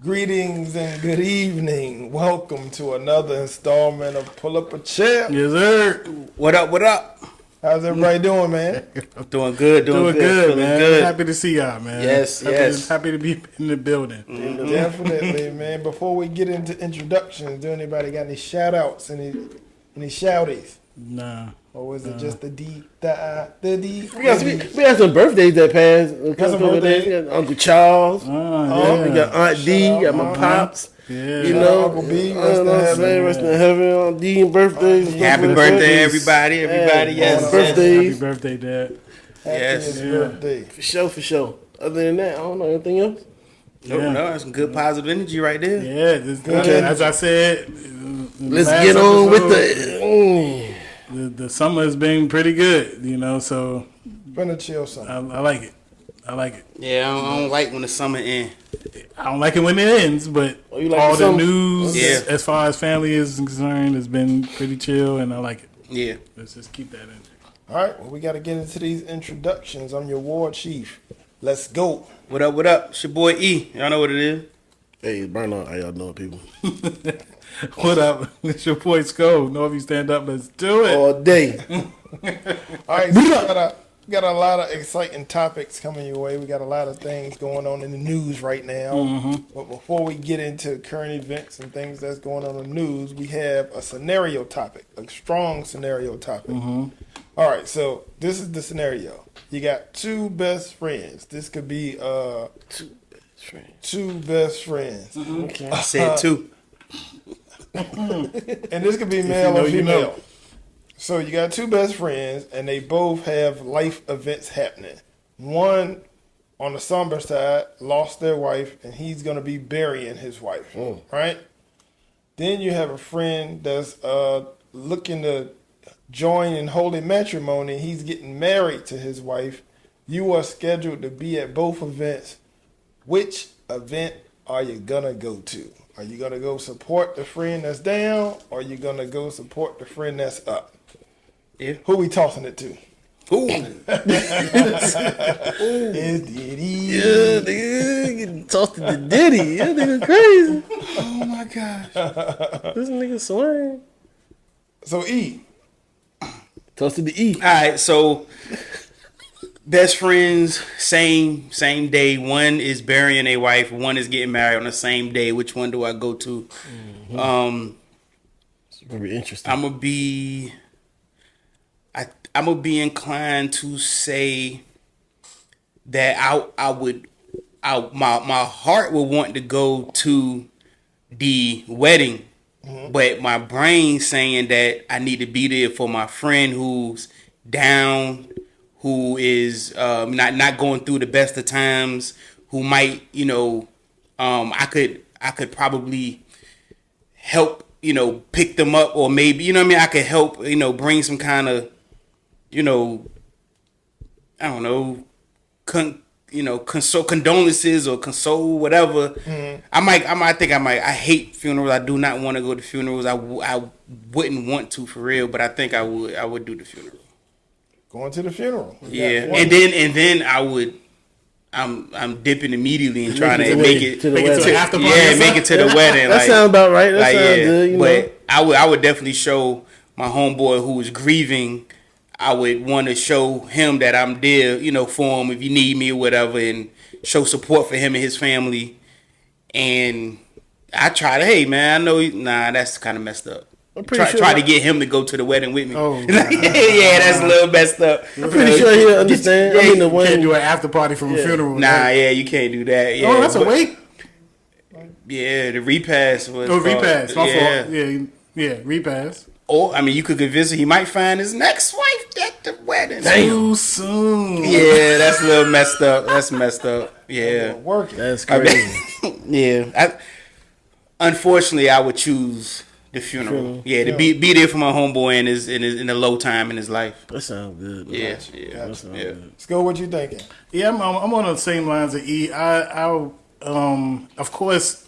Greetings and good evening. Welcome to another installment of Pull Up a Chair. Yes, sir. What up? What up? How's everybody doing, man? Doing good. Doing good, man. Good. Happy to see y'all, man. Happy to be in the building. Mm-hmm. Definitely, man. Before we get into introductions, do anybody got any shout outs? Any shouties? Nah. Or was it just the D, the I, the D? We got some birthdays that passed. Got some birthdays. We got Uncle Charles. Yeah. We got Aunt D. Got my pops. Yeah. You know, Uncle B. Rest in heaven. Aunt D and birthdays. Happy birthday, everybody. Yes. Happy birthday, Dad. Yes. Birthday. For sure. Other than that, I don't know anything else. No, that's some good positive energy right there. Yeah. As I said, let's get on with the. The summer has been pretty good, you know, so. Been a chill summer. I like it. Yeah, I don't like when the summer ends. I don't like it when it ends, but all the news as far as family is concerned has been pretty chill, and I like it. Yeah. Let's just keep that in. All right, well, we got to get into these introductions. I'm your ward chief. Let's go. What up? What up? It's your boy E. Y'all know what it is. Hey, burn on. How y'all doing, people? What up? It's your boy Sko. Know if you stand up, let's do it. All day. All right, so we got a lot of exciting topics coming your way. We got a lot of things going on in the news right now. Mm-hmm. But before we get into current events and things that's going on in the news, we have a scenario topic, a strong scenario topic. Mm-hmm. All right, so this is the scenario. You got two best friends. This could be two best friends. Mm-hmm. Okay. I said two. And this could be male or female. So you got two best friends, and they both have life events happening. One, on the somber side, lost their wife, and he's going to be burying his wife, right? Then you have a friend that's looking to join in holy matrimony. He's getting married to his wife. You are scheduled to be at both events. Which event are you going to go to? Are you going to go support the friend that's down, or are you going to go support the friend that's up? Yeah. Who we tossing it to? Ooh. It's Diddy. Yeah, nigga, getting tossed to the Diddy. That nigga crazy. Oh, my gosh. This nigga swing. So, E. Tossed to the E. All right, so best friends, same day. One is burying a wife. One is getting married on the same day. Which one do I go to? Mm-hmm. It's very interesting. I'm gonna be inclined to say that my heart would want to go to the wedding, but my brain saying that I need to be there for my friend who's down, who is not going through the best of times, who might, I could probably help, pick them up, or maybe, I could help, bring some kind of, I don't know, condolences or console, whatever. Mm-hmm. I hate funerals. I do not want to go to funerals. I wouldn't want to, for real, but I think I would do the funeral. Going to the funeral. Yeah. And then I'm dipping immediately and trying to make it to the wedding. Make it to the wedding. That sounds about right. That sounds good. But I would definitely show my homeboy who is grieving. I would want to show him that I'm there, for him if you need me or whatever, and show support for him and his family. And I try to, hey man, I know, that's kind of messed up. Try to get him to go to the wedding with me. Oh, yeah, that's a little messed up. I'm pretty sure he'll understand. You can't do an after party from a funeral. Nah, yeah, you can't do that. Yeah, that's a wait. Yeah, the repass was. Repass. My fault. Yeah, repass. Or, you could convince him he might find his next wife at the wedding. Too soon. Yeah, that's a little messed up. That's messed up. Yeah. That's crazy. Yeah. Unfortunately, I would choose the funeral. Yeah, to be there for my homeboy in a low time in his life. That sounds good. Yeah. That sounds good. Sko, what you thinking? Yeah, I'm on the same lines of E. Of course,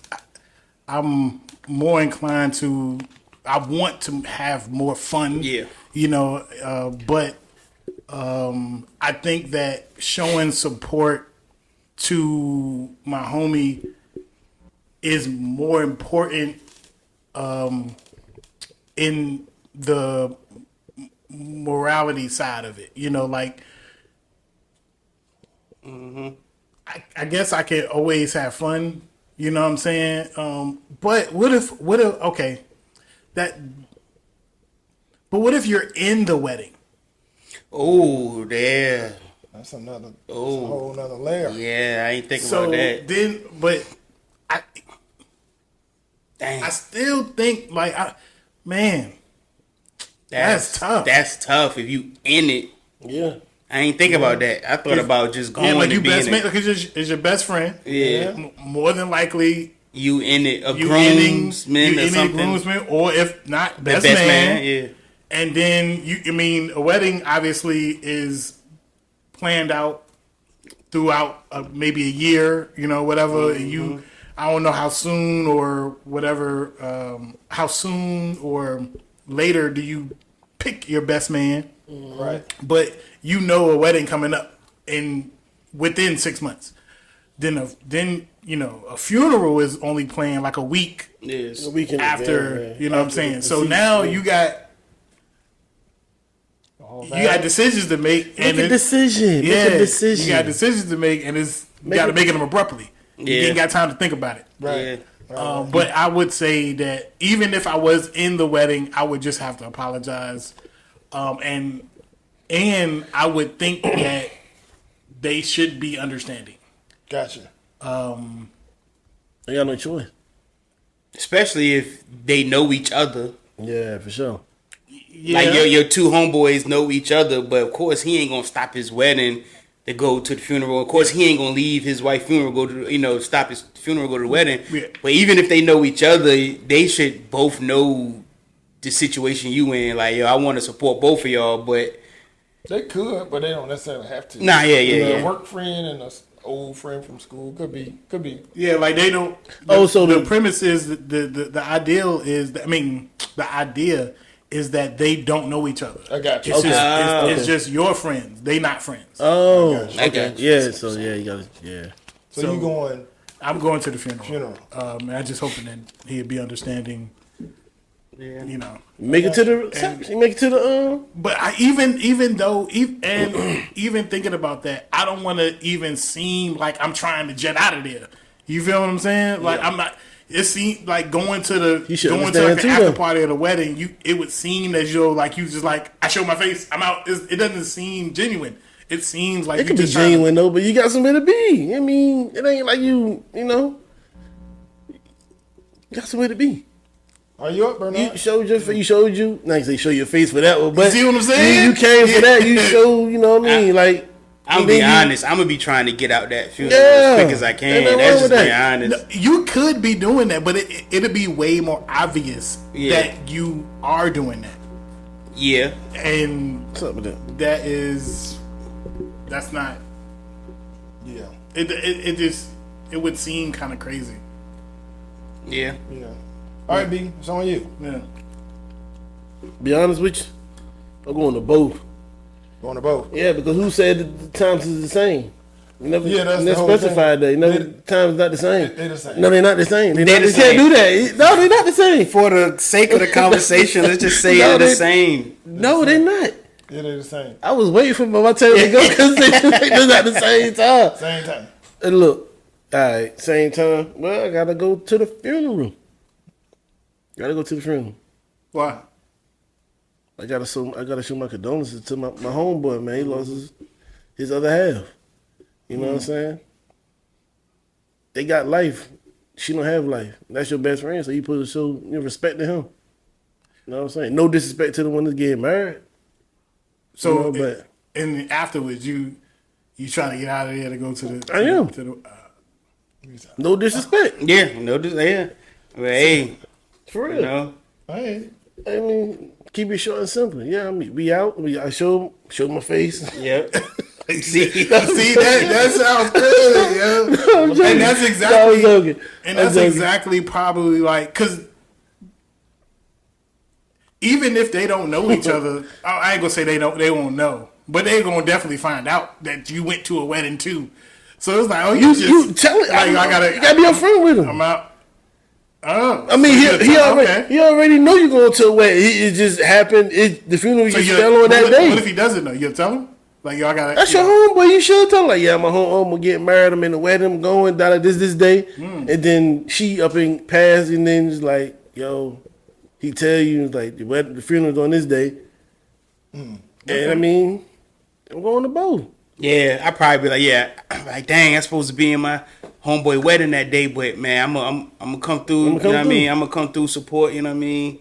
I'm more inclined to. I want to have more fun. Yeah. But I think that showing support to my homie is more important in the morality side of it. You know, like I guess I could always have fun. You know what I'm saying? But what if okay, that. But what if you're in the wedding? Oh, there. That's a whole nother layer. Yeah, I ain't thinking about that. I still think like, that's tough. That's tough if you in it. Yeah. I ain't think about that. I thought about just going like to you be best in man, it. like it's your best friend. Yeah. More than likely, You in it, a you groomsman or in something. groomsman, or if not, The best, best man. man, yeah. And then a wedding obviously is planned out throughout maybe a year, whatever. And I don't know how soon or whatever, how soon or later do you pick your best man, Right. but a wedding coming up within 6 months. Then a funeral is only planned like a week Yes. A weekend after, you know what I'm saying? So now you got decisions to make. Make a decision. Yeah, Make a decision. you got decisions to make, and you got to make them abruptly. Yeah. You ain't got time to think about it. Right. Yeah. But I would say that even if I was in the wedding, I would just have to apologize, and I would think that they should be understanding. Gotcha. They got no choice. Especially if they know each other. Yeah, for sure. Yeah. Like your two homeboys know each other, but of course he ain't gonna stop his wedding to go to the funeral. Of course he ain't gonna leave his wife's funeral, go to stop his funeral, go to the wedding. Yeah. But even if they know each other, they should both know the situation you in. Like, yo, I want to support both of y'all, but They could, but they don't necessarily have to. Nah, yeah. A work friend and a old friend from school could be. Yeah, like they don't. So the premise is the ideal is the idea is that they don't know each other. I got you. It's, Okay. it's just your friends. They not friends. Oh, I okay. got you. Yeah, so yeah, you got it. Yeah. So you going I'm going to the funeral. funeral? And I just hoping that he'd be understanding. Yeah. Make it to the. Make it to the. But even thinking about that, I don't want to even seem like I'm trying to jet out of there. You feel what I'm saying? Like I'm not. It seems like going to understand like the too, after though. party at a wedding. It would seem as you just like I show my face. I'm out. It doesn't seem genuine. It seems like It could be genuine though, but you got somewhere to be. I mean, it ain't like you got somewhere to be. Are you up, Bernard? You showed your face. You showed you. Not to say show your face for that one, but see what I'm saying? You came for that. You showed. You know what I mean? Like I'm be honest. I'm gonna be trying to get out that funeral Yeah. as quick as I can. Ain't nothing That's wrong just with being that. honest. You could be doing that, but it'd be way more obvious Yeah. that you are doing that, Yeah. and What's up with that? that's not. Yeah. It would seem kind of crazy. Yeah. Yeah. All right, B. It's on you. Yeah. Be honest with you, I'm going to both. Going to both. Yeah, because who said that the times is the same? You never, Yeah, that's you the never whole specified thing. that. You never, They- times not the same. They're the same. No, they're not the same. They They're the can't same. do that. No, they're not the same. For the sake of the conversation, let's just say No, they're the they- same. No, they're not. Yeah, they're the same. I was waiting for my turn to go because they're at the same time. Same time. And look, all right, same time. Well, I gotta go to the funeral. Gotta go to the funeral. Why? I gotta show my condolences to my homeboy, man. He lost his other half. You know what I'm saying? They got life. She don't have life. That's your best friend, so you supposed to show your respect to him. You know what I'm saying? No disrespect to the one that's getting married. So, You know, but- and afterwards, you trying to get out of there to go to the. I am. To the, No disrespect. Yeah. No. Yeah. Well, hey. For real. You know. Hey. I mean, keep it short and simple. Yeah, I mean, we out. I show my face. Yep. See. see that sounds good, yeah. I'm joking. And that's No, exactly. I'm joking. And I'm that's joking. exactly probably like because even if they don't know each other, I ain't gonna say they won't know, but they gonna definitely find out that you went to a wedding too. So it's like, oh, You tell it. Like, I gotta you gotta be upfront with him. I'm out. Oh, I mean, so he already know you going to a wedding. It just happened. The funeral So just fell on that day. What if he doesn't know? You'll tell him? Like, y'all got to. That's your homeboy. You should tell him, like, yeah, my home, I'm getting married. I'm in the wedding. I'm going down like this day. And then she up and pass, and then just like, yo, he tell you, like, the funeral's on this day. And I mean, I'm going to both. Yeah, I probably be like, dang, I'm supposed to be in my homeboy wedding that day, but man, I'm gonna come through. You know what I mean? I'm gonna come through, support. You know what I mean?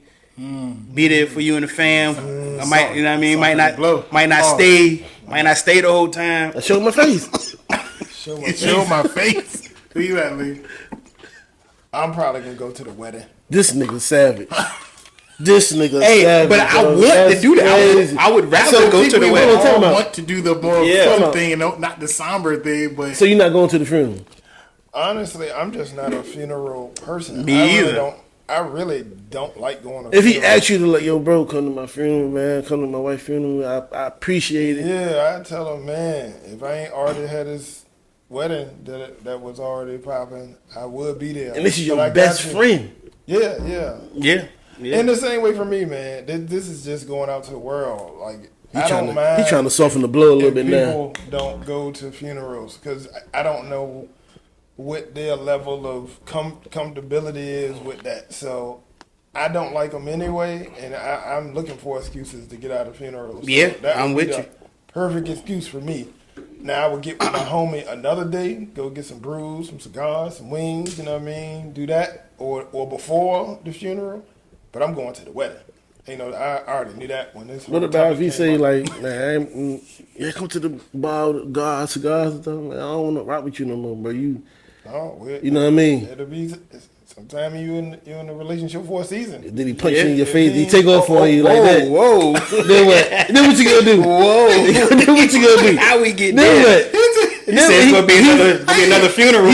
Be there for you and the fam. I might, you know what I mean? Might not stay the whole time. I showed my face. Show my face. Who you at, Lee? I'm probably gonna go to the wedding. This nigga savage. This nigga Hey, savage. but I want to do that. I would rather go to the We wedding. all want to do the more fun thing and not the somber thing. But So you're not going to the funeral? Honestly, I'm just not a funeral person. Me either. I really don't like going to If he funerals. asks you to, like, yo, bro, come to my funeral, man, come to my wife's funeral, I appreciate it. Yeah, I tell him, man, if I ain't already had this wedding that was already popping, I would be there. And this is your But I got best you. friend. Yeah. Yeah. In the same way for me, man, this is just going out to the world. Like, I don't mind. He trying to soften the blow a little if bit now. people don't go to funerals because I don't know what their level of comfortability is with that. So I don't like them anyway, and I'm looking for excuses to get out of funerals. So Yeah, that I'm would be with the you. Perfect excuse for me. Now I would get with my homie another day, go get some brews, some cigars, some wings. You know what I mean? Do that or before the funeral. But I'm going to the wedding. You know, I already knew that when this. What about if he say, like, man, come to the bar with cigars and stuff? Man, I don't want to rock with you no more, bro. You know what I mean? It'll be sometime you in a relationship for a season. Did he punch you in your face? Did he take off on you like that? Whoa. Then what? Then what you gonna do? Whoa. Then what you gonna do? How we get Then there? what? He said it's gonna be another funeral.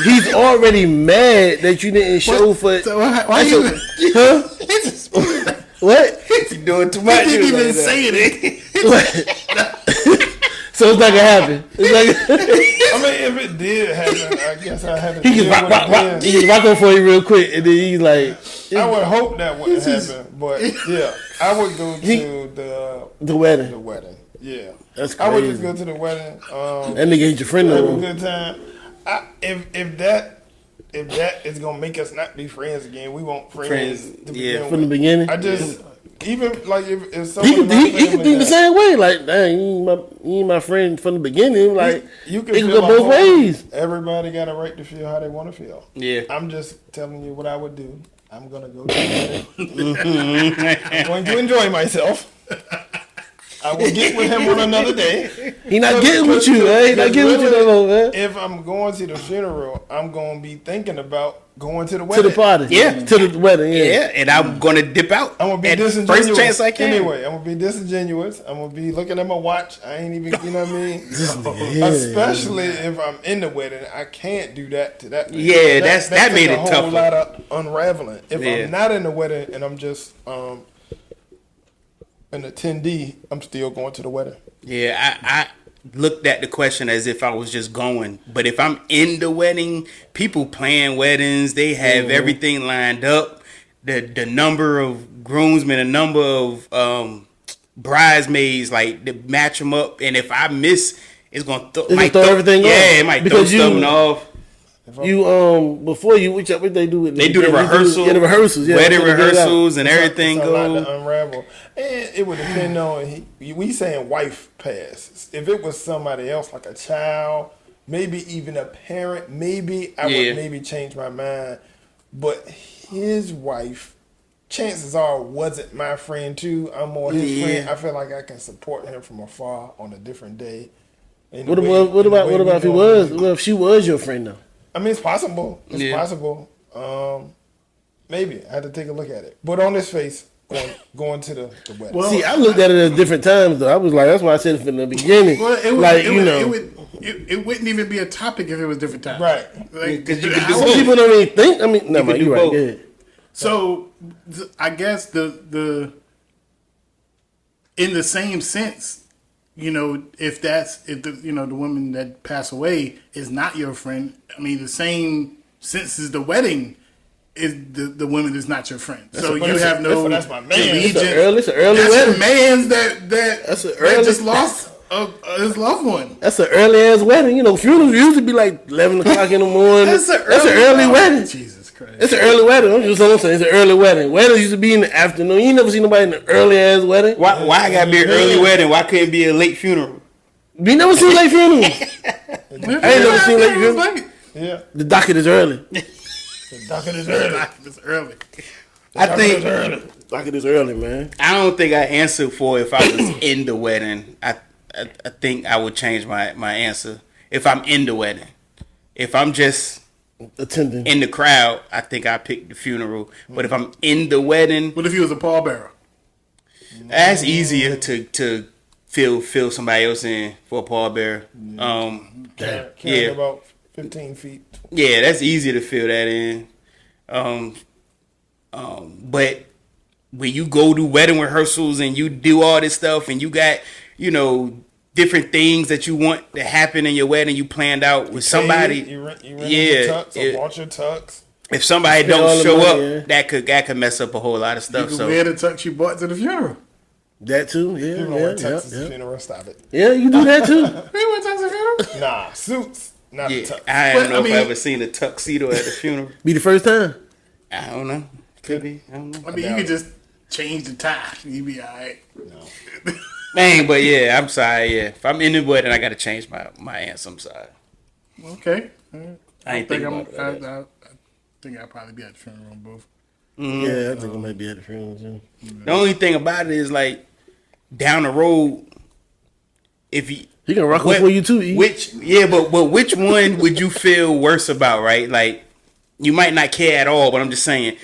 He's already mad that you didn't show for. so why you? Huh? What? You doing too much? He didn't even say it. So it's not gonna happen. It's like I mean, if it did happen, I guess I haven't. he can rock. He can rock on for you real quick, and then he's like, I would hope that wouldn't happen, but yeah, I would go to the wedding. the wedding. Yeah, That's I would crazy. just go to the wedding. That nigga ain't your friend no Have a more. good time. If that is gonna make us not be friends again, we want friends to begin From the with. beginning. I just even like if He someone can, in my he can family think the that- same way. Like, dang, you ain't my friend from the beginning. Like, you can it can feel go a both whole- ways. Everybody got a right to feel how they want to feel. Yeah. I'm just telling you what I would do. I'm gonna go to the wedding. I'm going to enjoy myself. I will get with him on another day. He not getting with you, man. He not getting with you no more, man. If I'm going to the funeral, I'm going to be thinking about going to the To wedding. the party. Yeah. To the wedding, yeah. Yeah, and I'm gonna dip out. I'm gonna be at disingenuous. first chance I can. Anyway, I'm gonna be disingenuous. I'm gonna be looking at my watch. I ain't even, you know what I mean? Yeah. Especially if I'm in the wedding, I can't do that to that. Yeah, that made take it a whole tougher. lot of unraveling. If Yeah. I'm not in the wedding and I'm just an attendee, I'm still going to the wedding. Yeah, I looked at the question as if I was just going. But if I'm in the wedding, people plan weddings, they have everything lined up. The number of groomsmen, the number of bridesmaids, like they match them up. And if I miss, it's gonna throw everything off. Yeah, it might Because throw something off. You before you what they do with They do the rehearsal, the rehearsals, yeah, wedding to get it out. rehearsals, and everything It's a lot goes. to unravel, and it would depend on we saying wife pass. If it was somebody else, like a child, maybe even a parent, maybe I Yeah. would maybe change my mind. But his wife, chances are, wasn't my friend too. I'm more his Yeah. friend. I feel like I can support him from afar on a different day. What about if he was? Well, if she was your friend though? I mean, it's possible. It's Yeah. possible. Maybe I had to take a look at it. But on his face, going to the wedding. Well, See, I looked at it at different times though. I was like, that's why I said it from the beginning. Well, it would, like it wouldn't even be a topic if it was different times. Right. Like, 'cause you could how- do some both. people don't even think. I mean, no, You man, could you're do right. both. Yeah. So I guess the in the same sense, if the woman that passed away is not your friend, I mean the same sense as the wedding, the woman is not your friend. So you have no that's my man. allegiance. It's an early That's wedding. your man's that That's an that early- just lost his loved one. That's an early ass wedding. You know, funerals usually be like 11 o'clock in the morning. That's an early wedding. Jesus Christ. It's an early wedding. I'm just saying. It's an early wedding. Weddings used to be in the afternoon. You never see nobody in an early ass wedding. Why I gotta be an early wedding? Why couldn't it be a late funeral? We never seen late funerals. I ain't never seen late funerals. Yeah. The docket is early. The docket is early. It's early. I think Docket is early, man. I don't think I answered for if I was in the wedding. I think I would change my answer if I'm in the wedding. If I'm just Attending. in the crowd, I think I pick the funeral. But if I'm in the wedding, What if he was a pallbearer? that's easier to fill somebody else in for a pallbearer. Carrying Yeah. about 15 feet. Yeah, that's easy to fill that in. But when you go to wedding rehearsals and you do all this stuff and you got, different things that you want to happen in your wedding, you planned out with somebody. You rent Yeah, your tux or it- bought your tux. If somebody Spend all don't the show money, up, that could mess up a whole lot of You stuff. could So wear the tux you bought to the funeral. That too. Yeah, People don't yeah, wear tuxes yeah. at funeral. Stop it. Yeah, you do that too. You went to the funeral? Nah, suits, not yeah, a tux. I don't But, know I if mean- I ever seen a tuxedo at a funeral. Be the first time. I don't know. Could be. I don't know. I mean, you could just change the tie. You'd be all right. Man, but yeah, I'm sorry. Yeah, if I'm in the wedding, I got to change my answer. I'm sorry. Okay. I ain't think about that. I think I'd probably be at the funeral on both. Yeah, I think I might be at the funeral too. The only thing about it is like down the road, if you He can rock up for you too. E. but which one would you feel worse about? Right, like you might not care at all, but I'm just saying,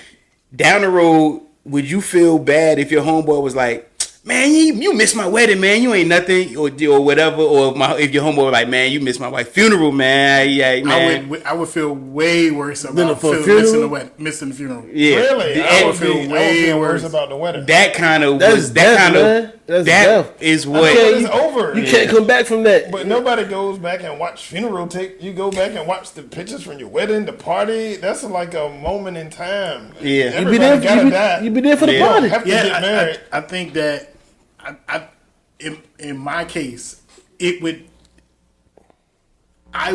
down the road, would you feel bad if your homeboy was like, man, you missed my wedding, man. You ain't nothing, or whatever. Or if your homeboy was like, man, you missed my wife's funeral, man. Yeah, man. I would feel way worse about for a missing the funeral. Yeah, Really? I I would would feel feel way way worse worse. about the wedding. that kind of That's was death, that kind man. of That's that death. is what. Okay. It's over. You can't come back from that. But nobody goes back and watch funeral tape. You go back and watch the pictures from your wedding, the party. That's like a moment in time. Yeah. You be Everybody there. gotta die. You be there for the Yeah. party. Have to Yeah, get married. I think that in my case, I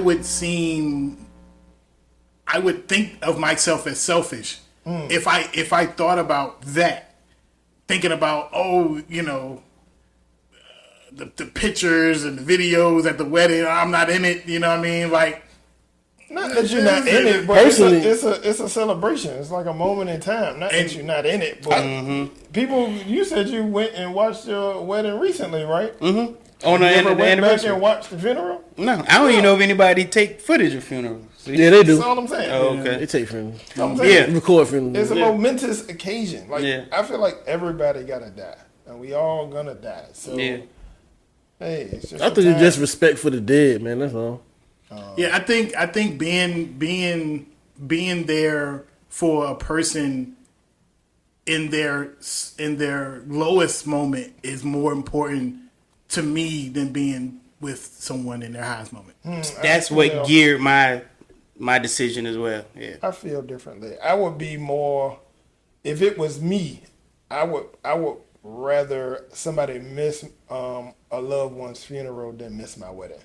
would think of myself as selfish if I thought about that, thinking about the pictures and the videos at the wedding. I'm not in it. You know what I mean? Like, Not that you're not in it, but Personally- it's a celebration. It's like a moment in time. Not that you're not in it, but people. You said you went and watched your wedding recently, right? Mm-hmm. On You the ever went back anniversary. and watched the funeral? No, I don't even know if anybody take footage of funerals. See? Yeah, they do. That's all I'm saying. Oh, They okay. take funerals. I'm saying. Yeah. Record funerals. It's a Yeah. momentous occasion. Like Yeah. I feel like everybody gotta die, and we all gonna die. So Yeah. hey, it's just. I a think it's time. just respect for the dead, man. That's all. yeah, I think being there for a person in their lowest moment is more important to me than being with someone in their highest moment. That's I what feel- geared my decision as well. Yeah. I feel differently. I would be more. If it was me, I would rather somebody miss a loved one's funeral than miss my wedding.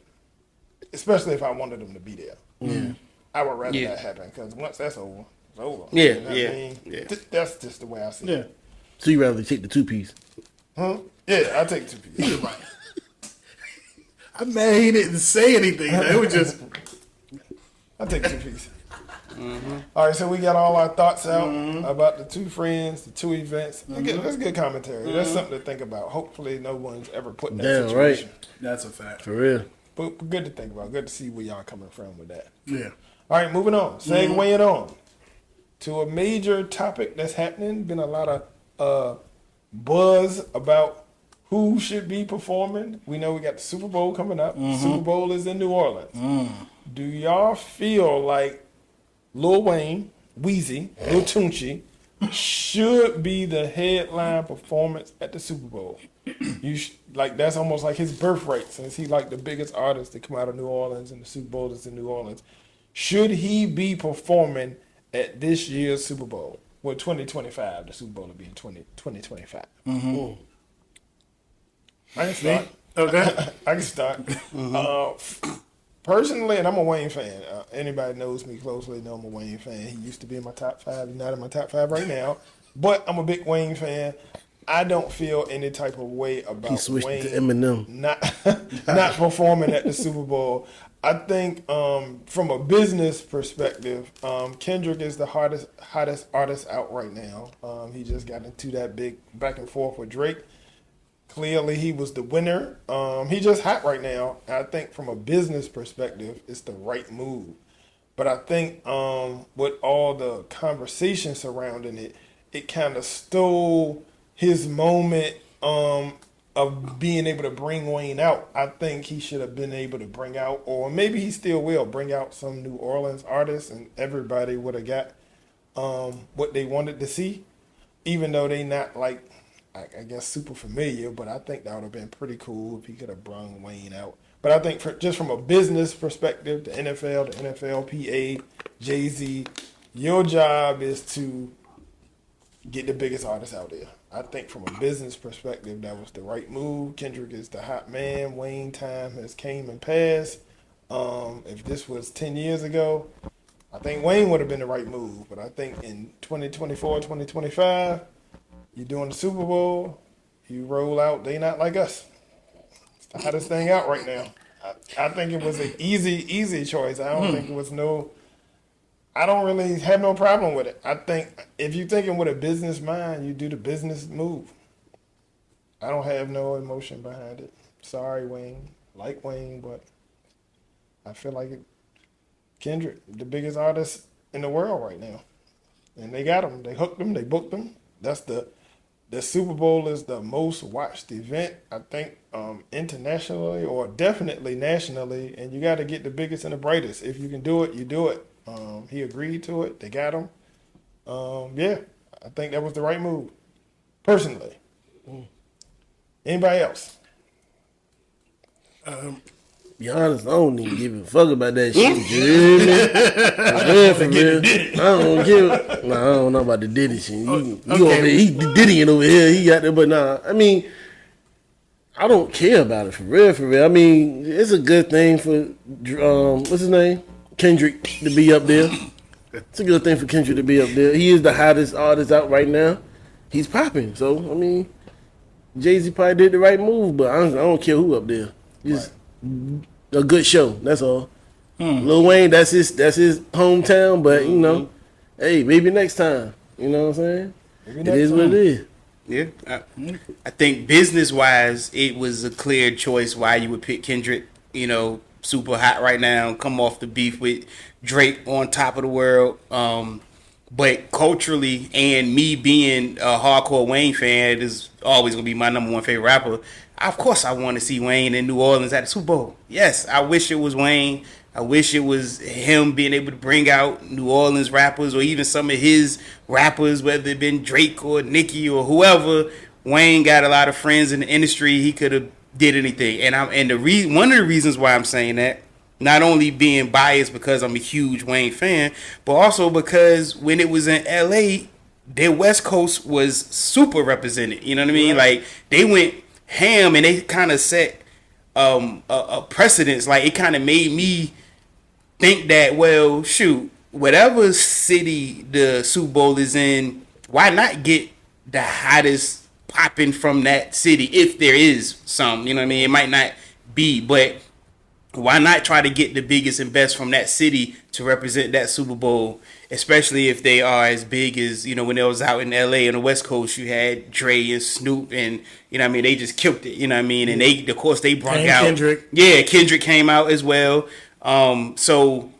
Especially if I wanted them to be there. Yeah. I would rather Yeah. that happen because once that's over, it's over. Yeah, You know what yeah, I mean? yeah. That's just the way I see Yeah. it. So you rather take the 2-piece? Huh? Yeah, I take 2 pieces. I'm mad he didn't say anything. It was just I take 2 pieces. All right, so we got all our thoughts out about the 2 friends, the 2 events. That's good commentary. That's something to think about. Hopefully, no one's ever put in that Damn right. situation. that's a fact. For real. But good to think about. Good to see where y'all coming from with that. Yeah. All right, moving on. Segueing on to a major topic that's happening. Been a lot of buzz about who should be performing. We know we got the Super Bowl coming up. Super Bowl is in New Orleans. Do y'all feel like Lil Wayne, Weezy, Lil Tunchi should be the headline performance at the Super Bowl? Like that's almost like his birthright, since he like the biggest artist to come out of New Orleans and the Super Bowl is in New Orleans. Should he be performing at this year's Super Bowl. Well, 2025. The Super Bowl will be in 2025. I can start. Okay. I can start. Personally, and I'm a Wayne fan. Anybody knows me closely know I'm a Wayne fan. He used to be in my top 5. He's not in my top 5 right now. But I'm a big Wayne fan. I don't feel any type of way about He switched Wayne to Eminem. not performing at the Super Bowl. I think from a business perspective, Kendrick is the hottest artist out right now. He just got into that big back and forth with Drake. Clearly, he was the winner. He just hot right now. I think from a business perspective, it's the right move. But I think with all the conversation surrounding it, it kind of stole his moment of being able to bring Wayne out. I think he should have been able to bring out, or maybe he still will, bring out some New Orleans artists, and everybody would have got what they wanted to see, even though they not like, I guess, super familiar. But I think that would have been pretty cool if he could have brung Wayne out. But I think just from a business perspective, the NFLPA, Jay-Z, your job is to get the biggest artists out there. I think from a business perspective, that was the right move. Kendrick is the hot man. Wayne time has came and passed. If this was 10 years ago, I think Wayne would have been the right move. But I think in 2024, 2025, you're doing the Super Bowl, you roll out They Not Like Us. It's the hottest thing out right now. I think it was an easy choice. I don't think it was I don't really have no problem with it. I think if you're thinking with a business mind, you do the business move. I don't have no emotion behind it. Sorry, Wayne. Like Wayne, but I feel like Kendrick, the biggest artist in the world right now. And they got him. They hooked him. They booked him. That's the Super Bowl is the most watched event, I think, internationally or definitely nationally. And you got to get the biggest and the brightest. If you can do it, you do it. He agreed to it. They got him. Yeah, I think that was the right move, personally. Anybody else? Be honest, I don't even give a fuck about that shit. You hear me? For real. I don't give. Nah, I don't know about the Diddy shit. You over there, he Diddying over here. He got there, but nah. I mean, I don't care about it for real. For real. I mean, it's a good thing for what's his name, Kendrick, to be up there. It's a good thing for Kendrick to be up there. He is the hottest artist out right now. He's popping. So I mean, Jay-Z probably did the right move, but I don't care who up there. Just a good show. That's all. Lil Wayne, that's his hometown, but you know, hey, maybe next time. You know what I'm saying? It is what it is. Yeah, I think business wise, it was a clear choice why you would pick Kendrick. You know, super hot right now, come off the beef with Drake on top of the world. But culturally, and me being a hardcore Wayne fan, it is always gonna be my number one favorite rapper. Of course, I want to see Wayne in New Orleans at the Super Bowl. Yes, I wish it was Wayne. I wish it was him being able to bring out New Orleans rappers or even some of his rappers, whether it been Drake or Nicki or whoever. Wayne got a lot of friends in the industry. He could have did anything. And one of the reasons why I'm saying that, not only being biased because I'm a huge Wayne fan, but also because when it was in LA, their West Coast was super represented. You know what I mean? Like, they went ham and they kind of set a precedence. Like, it kind of made me think that, well, shoot, whatever city the Super Bowl is in, why not get the hottest popping from that city if there is some? You know what I mean? It might not be, but why not try to get the biggest and best from that city to represent that Super Bowl, especially if they are as big as, you know, when it was out in LA on the West Coast, you had Dre and Snoop and, you know what I mean, they just killed it, you know what I mean? And they, of course, they brought out Kendrick. Yeah, Kendrick came out as well. So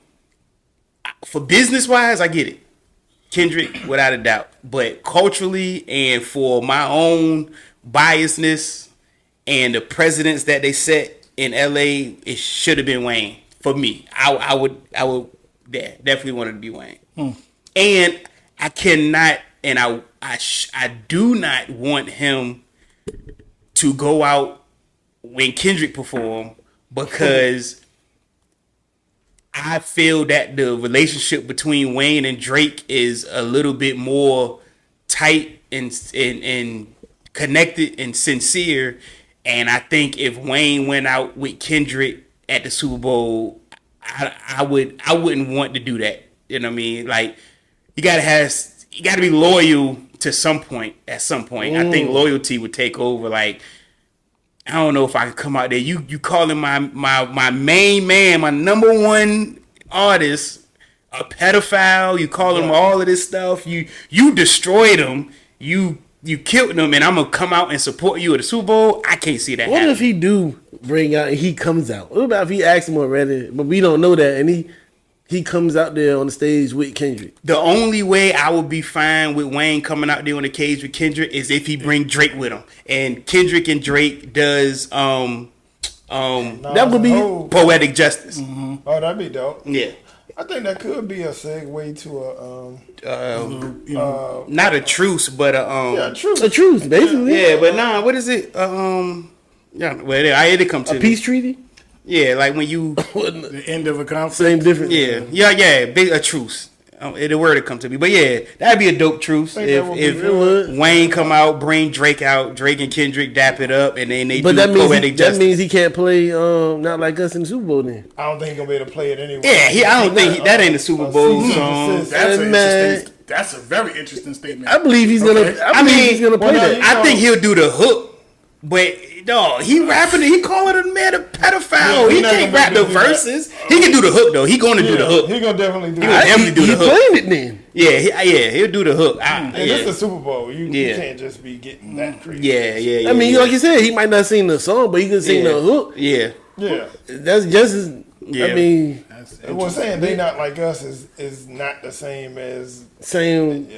for business wise, I get it. Kendrick, without a doubt. But culturally and for my own biasness and the precedents that they set in LA, it should have been Wayne for me. I would definitely want it to be Wayne. And I cannot, and I do not want him to go out when Kendrick perform, because I feel that the relationship between Wayne and Drake is a little bit more tight and connected and sincere. And I think if Wayne went out with Kendrick at the Super Bowl, I wouldn't want to do that. You know what I mean? Like you gotta be loyal to some point. At some point, I think loyalty would take over. Like I don't know if I could come out there. You calling my main man, my number one artist, a pedophile. You calling him all of this stuff. You destroyed him. You killed him, and I'm gonna come out and support you at the Super Bowl. I can't see that. What happen. if he do bring out and he comes out? What about if he asks him already, but we don't know that, and he comes out there on the stage with Kendrick? The only way I would be fine with Wayne coming out there on the cage with Kendrick is if he bring Drake with him, and Kendrick and Drake does that would be poetic justice. Oh, that'd be dope. Yeah. I think that could be a segue to a Not a truce, but yeah, true. a truce, basically. yeah, but nah, what is it? Yeah, well, I had to come to A peace treaty. Yeah, like when you, The end of a conflict. Same difference. yeah, big a truce. The word to come to me, but yeah, that'd be a dope truce Think that would be if good. Wayne come out, bring Drake out, Drake and Kendrick dap it up, and then they But do that means poetic that justice. means he can't play Not Like Us in the Super Bowl then. I don't think he's gonna be able to play it anyway. Yeah, I don't think that ain't a Super Bowl season song. assist. That's a very interesting statement. I believe he's gonna. Okay. I believe he's gonna play well, that. no, I think he'll do the hook, but no, he rapping. He calling a man a pedophile. Yeah, he not can't gonna rap be the able to do that. verses. He can do the hook though. He going to do the hook. He gonna definitely do He that. would definitely do He the hook. playing it then. Yeah, he'll do the hook. And this is the Yeah, Super Bowl. You Yeah. can't just be getting that crazy. yeah. I mean, like you said, he might not sing the song, but he can sing yeah. the hook. Yeah. That's just as. Yeah. I mean, Well, saying they not like us is not the same as same. a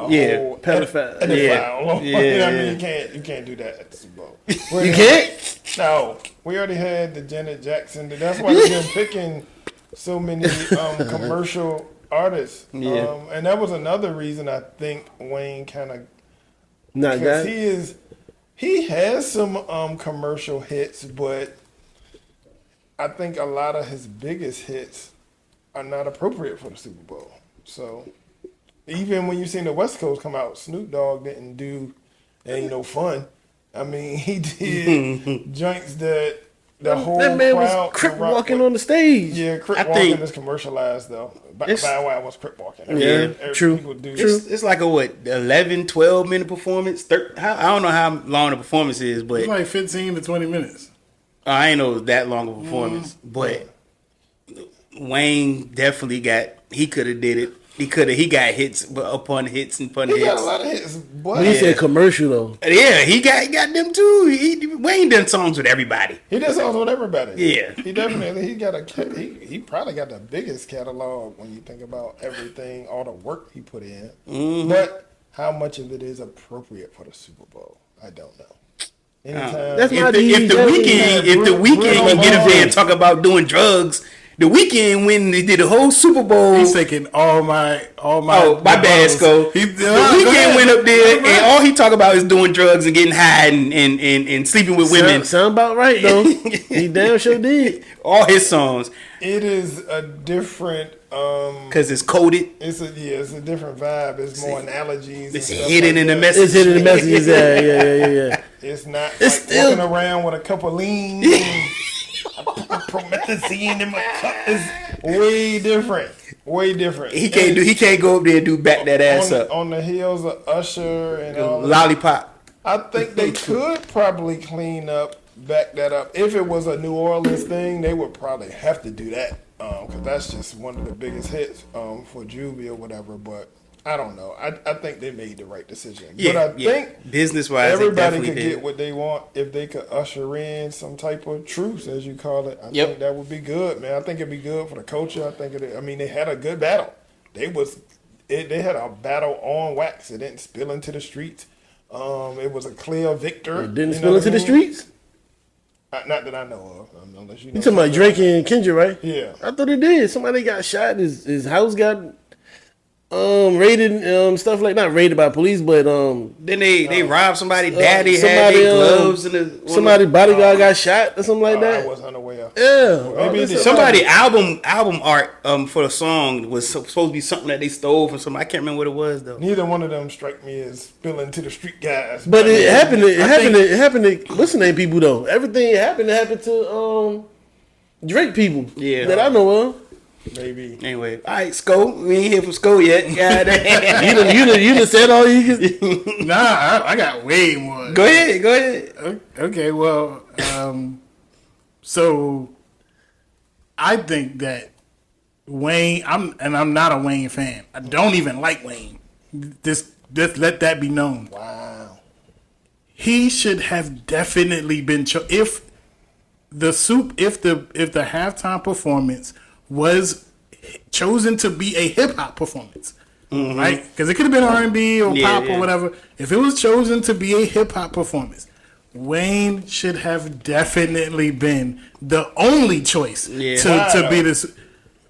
Yeah, whole pedophile. pedophile. Yeah. You know what I Yeah. mean, you can't do that at the Super Bowl. You can't. No, we already had the Janet Jackson. That's why they've been picking so many commercial artists. Yeah. And that was another reason I think Wayne kind of Not because that. he has some commercial hits, but I think a lot of his biggest hits are not appropriate for the Super Bowl. So even when you seen the West Coast come out, Snoop Dogg didn't do Ain't No Fun. I mean, he did joints that the whole That man crowd was crip rock walking with. on the stage. Yeah, crip I walking think- is commercialized though. It's- Bow Wow was crip walking. Yeah, true, People do true. this. It's like a 11, 12 minute performance. I don't know how long the performance is, but It's like 15 to 20 minutes. I ain't know it was that long of a performance. But Wayne definitely he could have did it. He got hits upon hits and upon He hits. got a lot of hits, but When he said commercial though, Yeah, he got them too. Wayne done songs with everybody. he does songs with everybody. Yeah. he he probably got the biggest catalog when you think about everything, all the work he put in. Mm-hmm. But how much of it is appropriate for the Super Bowl? I don't know. Anytime, That's my If the weekend can get up there and talk about doing drugs, the weekend when they did the whole Super Bowl. He's taking all my. Oh, my bad, Sco. The The weekend went up there, and all he talk about is doing drugs and getting high and sleeping with women. sound about right though. He damn sure did. All his songs, it is a different. because it's coded. It's a different vibe. It's more analogies. and It's stuff hidden like in the that. message. It's hitting the messages. Yeah. It's not It's like still- walking around with a cup of lean. and promethazine in my cup is way different. Way different. He can't go up there and do back that ass on, up. on the heels of Usher and all that. Lollipop. I think they could probably back that up. If it was a New Orleans thing, they would probably have to do that because that's just one of the biggest hits for Juvie or whatever. But I don't know. I think they made the right decision. But I think business wise, everybody they could did. get what they want if they could usher in some type of truce, as you call it. I Yep. think that would be good, man. I think it'd be good for the culture. I mean, they had a good battle. They had a battle on wax. It didn't spill into the streets. It was a clear victor. It didn't You know spill what into I the mean? streets. Not that I know of. Unless you know. You talking about Drake and Kendrick, right? Yeah. I thought it did. Somebody got shot. His house got. raided stuff like not raided by police, but Then they robbed somebody. Daddy had somebody, their gloves and somebody bodyguard got shot or something like I that. wasn't unaware. Yeah, Maybe it did. somebody album art for the song was supposed to be something that they stole from somebody. I can't remember what it was though. Neither one of them strike me as spilling to the street guys. but it happened. It happened to what's the name people though. Everything happened to Drake people. Yeah. that I know of. Maybe. Anyway, all right, Sko. We ain't here from Sko yet. You done said all you can. Nah, I got way more. Go ahead. Okay, well, so I think that Wayne. I'm not a Wayne fan. I don't even like Wayne. Just let that be known. Wow. He should have definitely been if the halftime performance was chosen to be a hip hop performance, right? Because it could have been R&B or pop or whatever. If it was chosen to be a hip hop performance, Wayne should have definitely been the only choice to be this.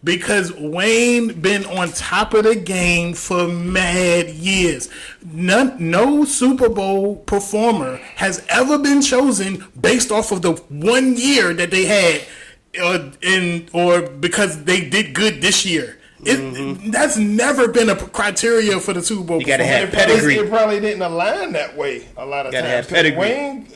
Because Wayne been on top of the game for mad years. No Super Bowl performer has ever been chosen based off of the 1 year that they had, or because they did good this year. That's never been a criteria for the Super Bowl. You gotta have It pedigree. probably didn't align that way a lot of Gotta times. have pedigree. Wayne,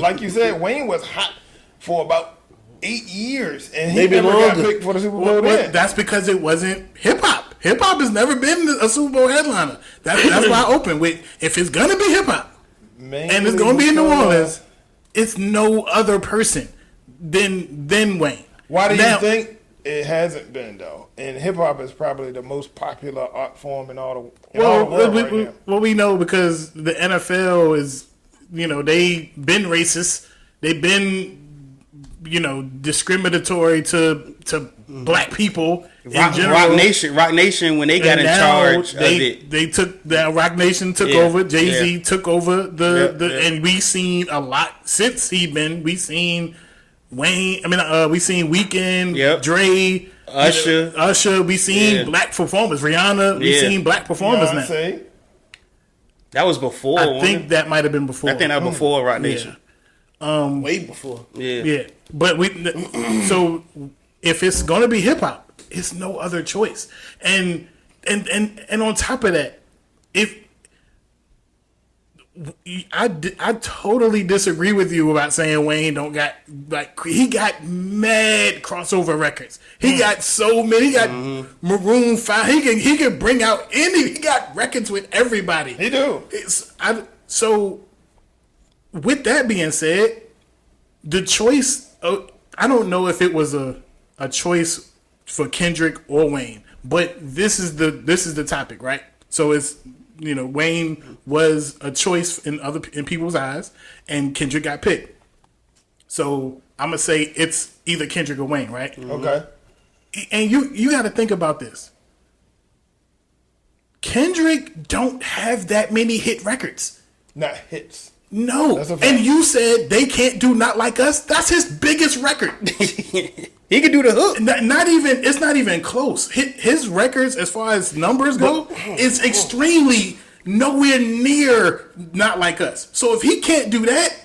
like you said, Wayne was hot for about 8 years, and he Maybe never got longer. picked for the Super Bowl. Well, then. that's because it wasn't hip hop. Hip hop has never been a Super Bowl headliner. That's why I open with, if it's gonna be hip hop and it's gonna be in New Orleans, it's no other person than Wayne. Why do you think it hasn't been though? And hip hop is probably the most popular art form in all the world right now. Well, we know because the NFL is, they been racist. They've been, discriminatory to black people in general. Rock Nation, when they got And in now charge of they, it. They took the Rock Nation took Yeah, over. Jay-Z yeah. took over and we seen a lot since we seen Wayne. We seen Weeknd, Yep. Dre, Usher. We seen black performers. Rihanna. We seen black performers now. Beyonce. That was before. I think that might have been before. I think that was before Rock Nation. Way before. Yeah, but so if it's gonna be hip hop, it's no other choice. And on top of that, I totally disagree with you about saying Wayne don't got, like, he got mad crossover records. He got so many. He got Maroon 5. He can bring out he got records with everybody. He do. So with that being said, the choice, I don't know if it was a choice for Kendrick or Wayne, but this is the topic, right? So it's, Wayne was a choice in people's eyes, and Kendrick got picked. So I'm gonna say it's either Kendrick or Wayne, right? Okay. And you got to think about this. Kendrick don't have that many hit records. Not hits. No. That's a fact. And you said they can't do Not Like Us. That's his biggest record. He could do the hook. It's not even close. His records, as far as numbers go, is extremely nowhere near Not Like Us. So if he can't do that,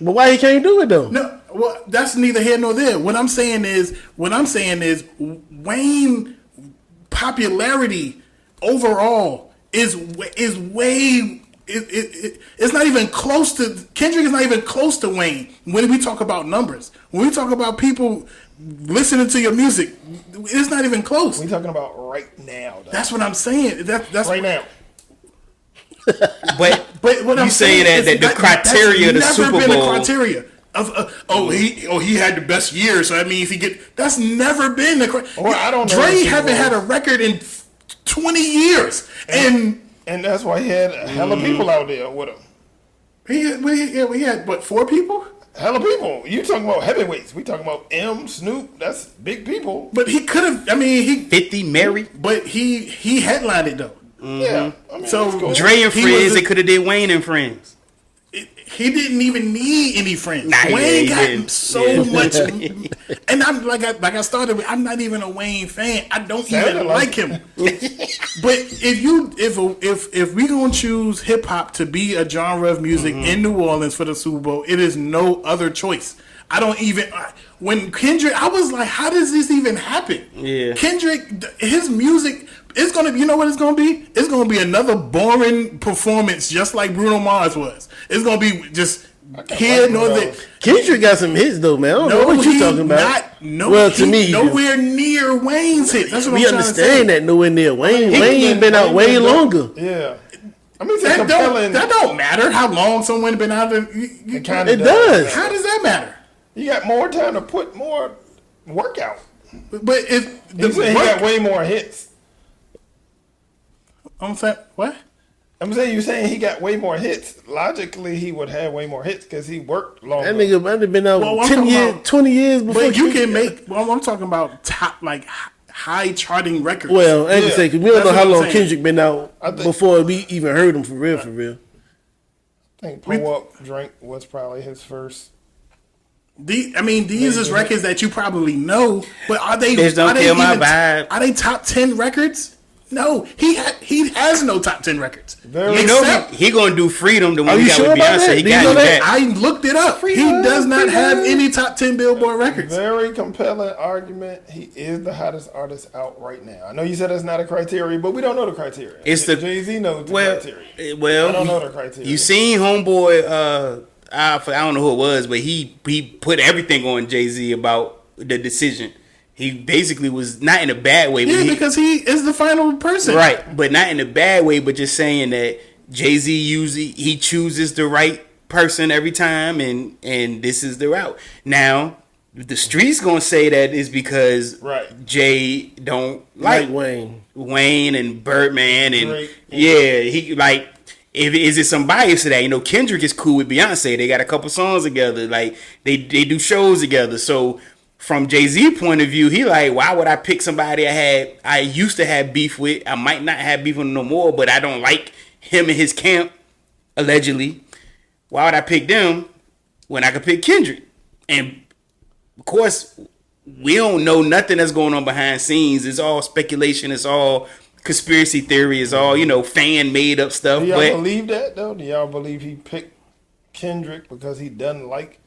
But why he can't do it though? no, well, that's neither here nor there. What I'm saying is Wayne popularity overall is way. It's not even close to Kendrick. Is not even close to Wayne when we talk about numbers. When we talk about people listening to your music, it's not even close. We talking about right now, though. That's what I'm saying. That's right now. But what you I'm saying is that the criteria of the that's Super never been a Bowl. criteria of he had the best year, so that means he get. That's never been the criteria. Well, I don't know Dre if he haven't was. had a record in 20 years, and that's why he had a hell of people out there with him. we had what, 4 people? Hell of people. You talking about heavyweights. We talking about Snoop. That's big people. But he could have. I mean, 50 Mary. But he headlined it though. Yeah. I mean, So, that's cool. Dre and He Friends, was they could have did Wayne and Friends. He didn't even need any friends. Nah, Wayne he got didn't. so Yeah. much, and I'm like I started with. I'm not even a Wayne fan. I don't Sounded even like like him. But if we gonna choose hip hop to be a genre of music in New Orleans for the Super Bowl, it is no other choice. I don't even when Kendrick, I was like, how does this even happen? Yeah, Kendrick, his music, it's gonna be, you know what it's gonna be? It's gonna be another boring performance, just like Bruno Mars was. It's gonna be just here nor there. Kendrick got some hits though, man. I don't know what you talking about. Well, to me, nowhere near Wayne's hits. That's what we I'm trying to say. understand that nowhere near Wayne. Wayne been out way longer. Yeah. I mean, that don't matter how long someone been out there. It kind It of does. How does that matter? You got more time to put more work out. But if He got way more hits. I'm saying what? I'm saying you saying he got way more hits. Logically, he would have way more hits because he worked longer. That nigga might have been out Well, I'm 10 talking years, about- 20 years before. But you Kendrick. can make. Well, I'm talking about top like high charting records. Well, I ain't gonna Yeah. say, because we don't That's know what how I'm long saying. Kendrick been out I think- before we even heard him for real, for real. I think Pull Up Drink was probably his first. these is records that you probably know, but are they? Bitch, don't are they kill my even- vibe. Are they top 10 records? No, he has no top 10 records. Very You know Except- he gonna do Freedom, the Are one he you got sure with about Beyonce. that? He Do you got know you that? back. I looked it up. He does not have any top 10 Billboard records. Very compelling argument. He is the hottest artist out right now. I know you said that's not a criteria, but we don't know the criteria. It's the- Jay-Z knows the Well, criteria. well, I don't know the criteria. You seen Homeboy? I don't know who it was, but he put everything on Jay-Z about the decision. He basically was not in a bad way, but Yeah, because he is the final person. right, but not in a bad way, but just saying that Jay-Z usually he chooses the right person every time, and this is the route. Now the streets gonna say that is because Right. Jay don't Like like Wayne. and Birdman and Drake. yeah, he like. Is it some bias to that? You know, Kendrick is cool with Beyonce. They got a couple songs together. Like they do shows together. So from Jay-Z point of view, he like, why would I pick somebody I used to have beef with? I might not have beef with him no more, but I don't like him and his camp, allegedly. Why would I pick them when I could pick Kendrick? And of course, we don't know nothing that's going on behind scenes. It's all speculation. It's all conspiracy theory. It's all, fan made up stuff. Do y'all But believe that though? Do y'all believe he picked Kendrick because he doesn't like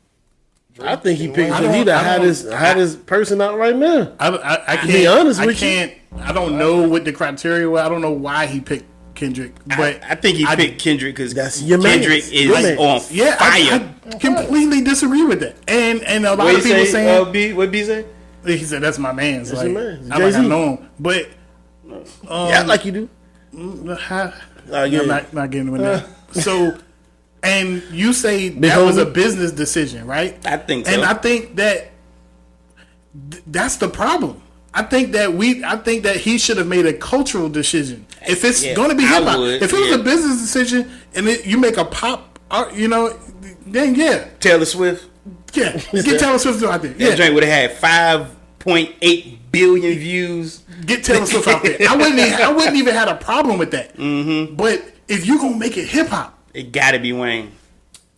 Drake? I think he and picked Wayne? because he the I don't- hottest person out right now. I can't be honest with you. can't. I don't know what the criteria was. I don't know why he picked Kendrick, but I think he picked Kendrick because That's your man. Kendrick Your is man. on yeah, fire. I completely disagree with that. And a lot What of people saying B? What B say? he said that's my man's. That's Like, your man. I like I Jay-Z. know him, but Yeah, like you do. how, Yeah. I'm not getting with that. So, and you say that homie. was a business decision, right? I think so. And I think that that's the problem. I think that he should have made a cultural decision. If it's Yeah, going to be I hip hop, would, if it was yeah. a business decision and you make a pop art, then yeah, Taylor Swift. get Taylor Swift out there. That Yeah, joint would have had 5.8 billion views. get Taylor Swift out there. I wouldn't even had a problem with that. Mm-hmm. But if you gonna make it hip hop, It gotta be Wayne.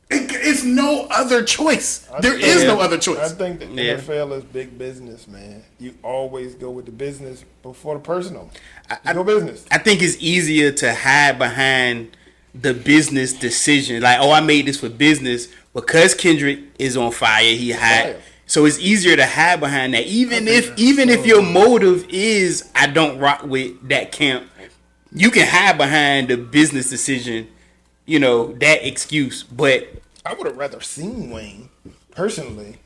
it's no other choice. There is no other I choice. think the Yeah. NFL is big business, man. You always go with the business before the personal. Go business. I think it's easier to hide behind the business decision. Like, I made this for business because Kendrick is on fire. He hot. Fire. So it's easier to hide behind that. Even if your motive is I don't rock with that camp, you can hide behind the business decision, that excuse. But I would have rather seen Wayne, personally.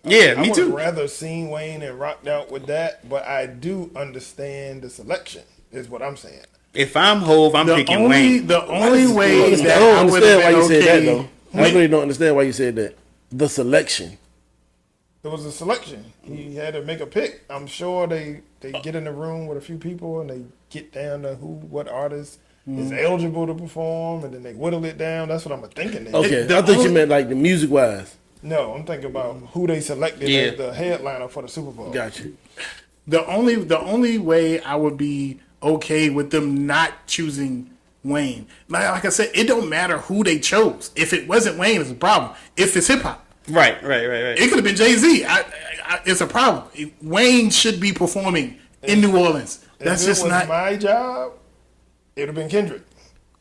yeah, I me would have too. rather seen Wayne and rocked out with that, but I do understand the selection, is what I'm saying. If I'm Hove, I'm picking Wayne. The only way I that don't I would have understand why been you said that okay. though. I really don't understand why you said that. The selection. It was a selection. He had to make a pick. I'm sure they get in the room with a few people and they get down to what artist is eligible to perform, and then they whittle it down. That's what I'm thinking. Okay, the I thought you only- meant like the music wise. No, I'm thinking about who they selected Yeah. as the headliner for the Super Bowl. Got you. The only way I would be okay with them not choosing Wayne, like I said, it don't matter who they chose. If it wasn't Wayne, it's a problem. If it's hip hop, Right. it could have been Jay-Z. It's a problem. Wayne should be performing in New Orleans. That's if it just was not. my job. it'd have been Kendrick.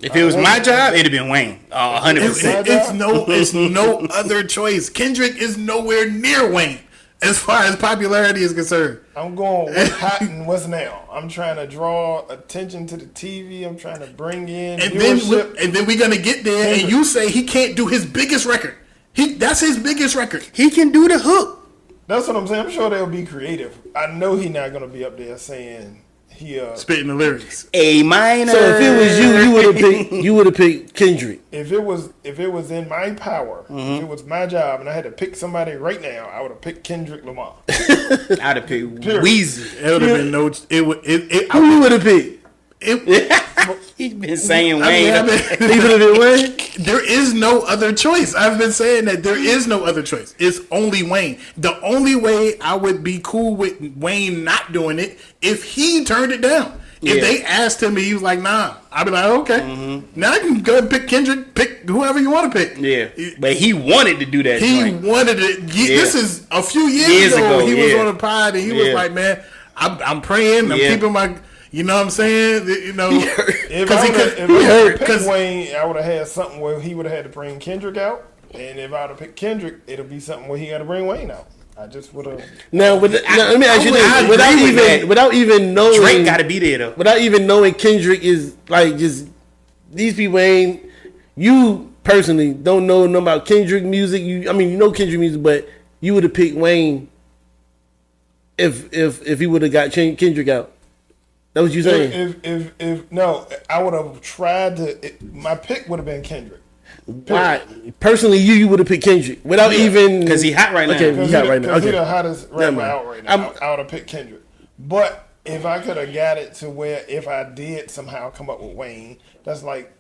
If it was my job, it'd have been Wayne. 100%. It's no other choice. Kendrick is nowhere near Wayne as far as popularity is concerned. I'm going what's hot and what's now. I'm trying to draw attention to the TV. I'm trying to bring in viewership. Then we're gonna get there, and you say he can't do his biggest record. That's his biggest record. He can do the hook. That's what I'm saying. I'm sure they'll be creative. I know he's not gonna be up there saying he spitting the lyrics. A minor. So if it was you would have picked Kendrick. If it was in my power, if it was my job, and I had to pick somebody right now, I would have picked Kendrick Lamar. I'd have picked Weezy. It would have been no. Who you would have picked? He's been saying Wayne. He would have been Wayne. There is no other choice. I've been saying that there is no other choice. It's only Wayne. The only way I would be cool with Wayne not doing it if he turned it down. If they asked him and he was like, nah, I'd be like, okay. Now I can go and pick Kendrick, pick whoever you want to pick. Yeah. But he wanted to do that. He wanted it. This is a few years ago. He was on a pod and he was like, man, I'm praying. I'm keeping my... You know what I'm saying? You know, if I would have picked Wayne, I would have had something where he would have had to bring Kendrick out, and if I would have picked Kendrick, it'll be something where he got to bring Wayne out. I just would have. Now, let me ask you this: without even knowing, Drake got to be there though. Without even knowing Kendrick is like just these people ain't. You personally don't know nothing about Kendrick music. You know Kendrick music, but you would have picked Wayne if he would have got Kendrick out. That's what you saying? If no, I would have tried to. My pick would have been Kendrick. Why? Personally, you would have picked Kendrick without even because he hot right now. Okay, he hot right now. Okay, he's the hottest rapper out right now. I would have picked Kendrick. But if I could have got it to where if I did somehow come up with Wayne, that's like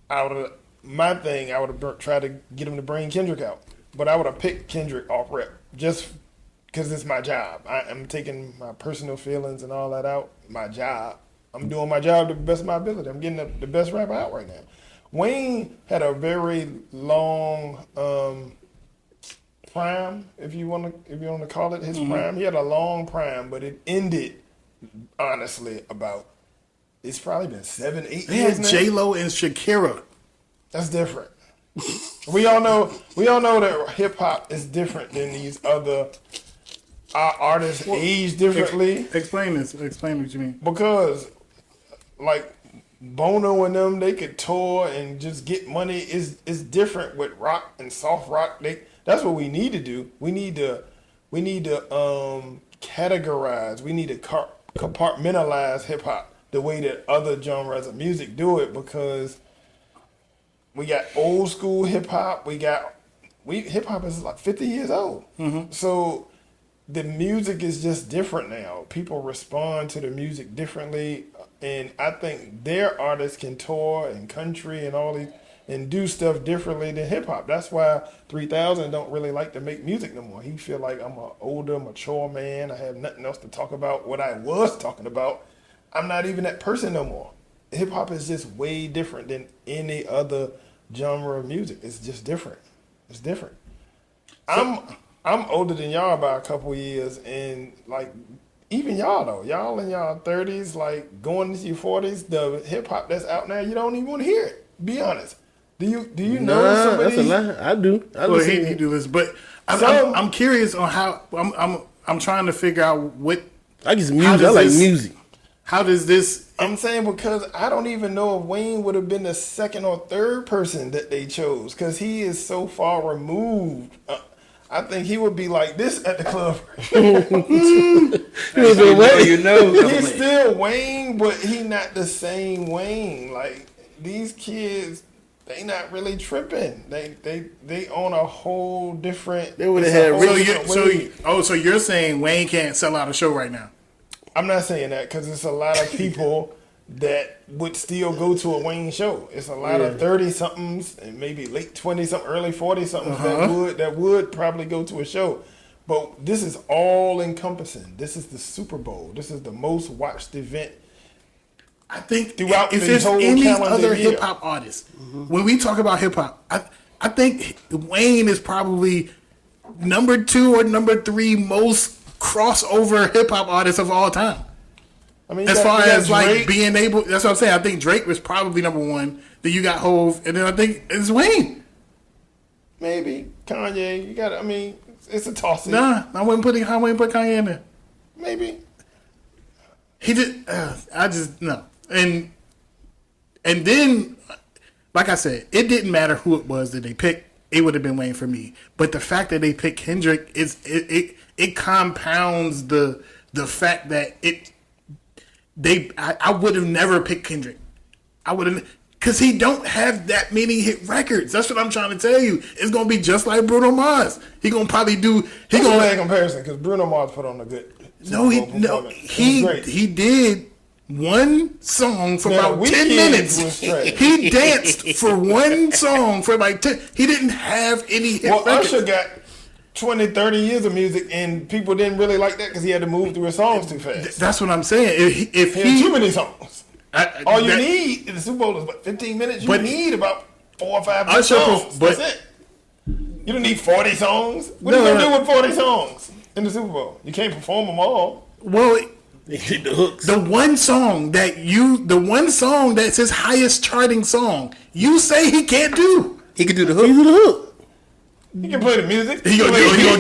I would have my thing. I would have tried to get him to bring Kendrick out, but I would have picked Kendrick off rep just. Because it's my job. I'm taking my personal feelings and all that out. My job. I'm doing my job to the best of my ability. I'm getting the best rapper out right now. Wayne had a very long prime, if you want to call it his prime. He had a long prime, but it ended honestly about. It's probably been 7-8 years now. J-Lo and Shakira. That's different. We all know that hip hop is different than these other. Our artists age differently. Explain this. Explain what you mean. Because, like, Bono and them, they could tour and just get money. It's different with rock and soft rock. That's what we need to do. We need to categorize. We need to compartmentalize hip hop the way that other genres of music do it. Because we got old school hip hop. Hip hop is like 50 years old. So. The music is just different now. People respond to the music differently, and I think their artists can tour and country and all these and do stuff differently than hip hop. That's why 3000 don't really like to make music no more. He feel like I'm an older, mature man. I have nothing else to talk about. What I was talking about, I'm not even that person no more. Hip hop is just way different than any other genre of music. It's just different. It's different. I'm older than y'all by a couple years, and like even y'all though, y'all in y'all 30s, like going into your 40s, the hip hop that's out now, you don't even want to hear it. Be honest. Do you know somebody? That's a lie. I do. Well, he do this, but I'm curious on how I'm trying to figure out what. I get some music. I like music. How does this? I'm saying because I don't even know if Wayne would have been the second or third person that they chose because he is so far removed. I think he would be like this at the club. He's still Wayne, but he not the same Wayne. Like these kids, they not really tripping. They on a whole different. They would have had. So you're saying Wayne can't sell out a show right now? I'm not saying that because it's a lot of people that would still go to a Wayne show. It's a lot of 30-somethings and maybe late 20-something, early 40-somethings that would probably go to a show. But this is all encompassing. This is the Super Bowl. This is the most watched event. I think throughout if the there's whole any calendar other year. hip hop artist, when we talk about hip hop, I think Wayne is probably number 2 or number 3 most crossover hip hop artist of all time. I mean, as far as like Drake. being able, that's what I'm saying. I think Drake was probably number one. Then you got Hove, and then I think it's Wayne. Maybe Kanye. You got. I mean, it's a toss. Nah, I wouldn't put Kanye in there. Maybe. He did. I just no. And then, like I said, it didn't matter who it was that they picked. It would have been Wayne for me. But the fact that they picked Kendrick it compounds the fact that I would have never picked Kendrick. I would have, because he don't have that many hit records. That's what I'm trying to tell you. It's gonna be just like Bruno Mars. He gonna probably do. That's a bad comparison because Bruno Mars put on a good. He did one song for about 10 minutes. He danced for one song for like 10. He didn't have any hit records. Usher got 20, 30 years of music, and people didn't really like that because he had to move through his songs too fast. That's what I'm saying. If he had too many songs. All you that, need in the Super Bowl is what, 15 minutes? You need about 4 or 5 Usher, songs. That's it. You don't need 40 songs. What are you going to do with 40 songs in the Super Bowl? You can't perform them all. Well, the hooks. The one song that's his highest charting song, you say he can't do. He can do the hook. He can do the hook. He can play the music. He gonna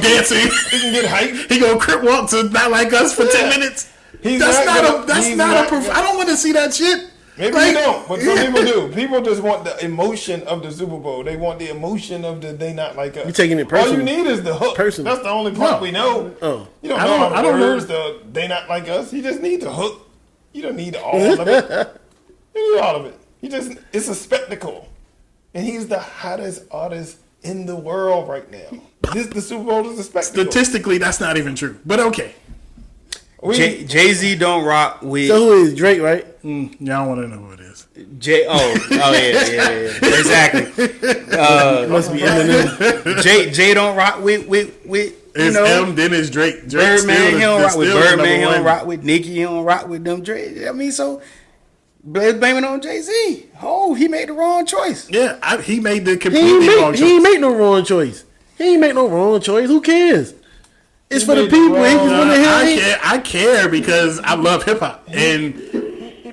dance. He can get hype. He gonna crip walk to Not Like Us for 10 minutes. I don't want to see that shit. Maybe you don't, but some people do. People just want the emotion of the Super Bowl. They want the emotion of the They Not Like Us. You're taking it personal. All you need is the hook. Personal. That's the only part we know. Oh. You don't know how the words the They Not Like Us. You just need the hook. You don't need all of it. You need all of it. It's a spectacle. And he's the hottest artist in the world right now. The Super Bowl is a spectacle. Statistically, that's not even true. But okay. Jay-Z don't rock with. So who is Drake, right? Y'all want to know who it is. Yeah. Exactly. Must be Eminem. Jay don't rock with it's M, then it's Drake. Birdman, he don't rock with Birdman, he don't rock with Nicki, he don't rock with them Drake. I mean, so let's blame it on Jay-Z. Oh, he made the wrong choice. Yeah, he made the completely wrong choice. He ain't make no wrong choice. Who cares? It's for the people. I care because I love hip hop, and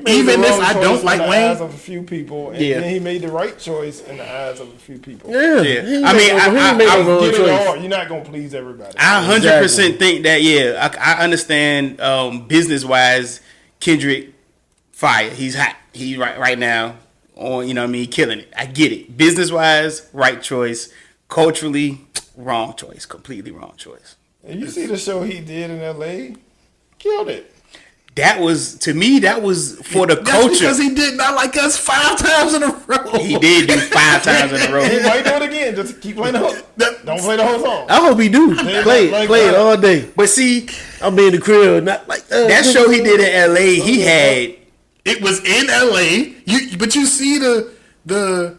even if I don't like Wayne, eyes of a few people, and then he made the right choice in the eyes of a few people. Yeah. I mean, get it all. You're not gonna please everybody. I 100% think that. Yeah, I understand. Business wise, Kendrick, fire. He's hot. He right now on. You know what I mean, killing it. I get it. Business wise, right choice. Culturally, wrong choice. Completely wrong choice. And you see the show he did in L.A. Killed it. That was, to me, that was for the culture. Because he did Not Like Us 5 times in a row. He did do 5 times in a row. He might do it again. Just keep playing the hook. Don't play the whole song. I hope he do. Play it all day. But see, I'll be in the crib. Not like that show he did in L.A. He had. It was in L.A. But you see the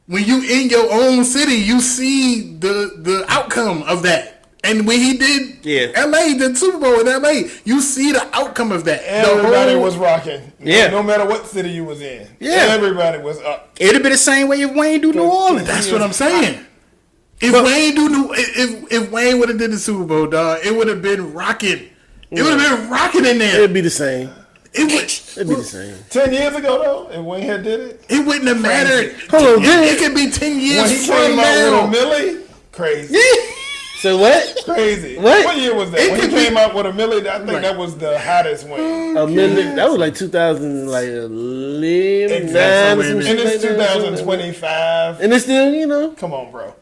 when you in your own city, you see the outcome of that. And when he did L.A., the Super Bowl in L.A., you see the outcome of that. Everybody was rocking. Yeah. No matter what city you was in. Yeah. Everybody was up. It'd have been the same way if Wayne do New Orleans. That's what I'm saying. If Wayne would have did the Super Bowl, dog, it would have been rocking. It would have been rocking in there. It'd be the same. It'd be the same. 10 years ago, though, if Wayne had did it, it wouldn't have mattered. Hold on, it could be 10 years when he came out with a Millie, crazy. So what? Crazy. What year was that? When he came out with a Millie, I think that was the hottest Wayne. A million. That was like 2011. Exactly. And it's 2025. And it's still, Come on, bro.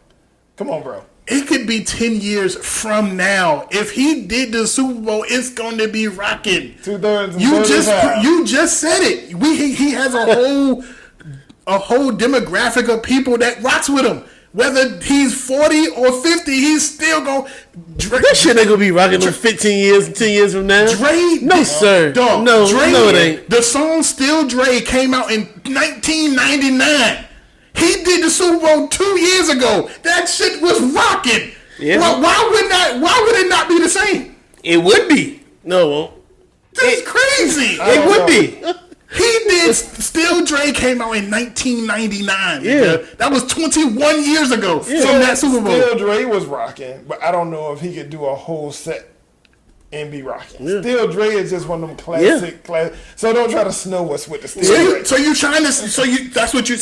It could be 10 years from now. If he did the Super Bowl, it's going to be rocking. 2035. You just said it. He has a whole demographic of people that rocks with him. Whether he's 40 or 50, he's still going to... That shit ain't going to be rocking in 15 years, 10 years from now. Dre... No, sir. Dog, no, it ain't. The song Still Dre came out in 1999. He did the Super Bowl 2 years ago. That shit was rocking. Yeah. Why would it not be the same? It would be. No, it won't. That's crazy. It would be. He did. Still Dre came out in 1999. Yeah. That was 21 years ago from that Super Bowl. Still Dre was rocking, but I don't know if he could do a whole set and be rocking. Yeah. Still Dre is just one of them classic. So don't try to snow us with the Still Dre. So you trying to? So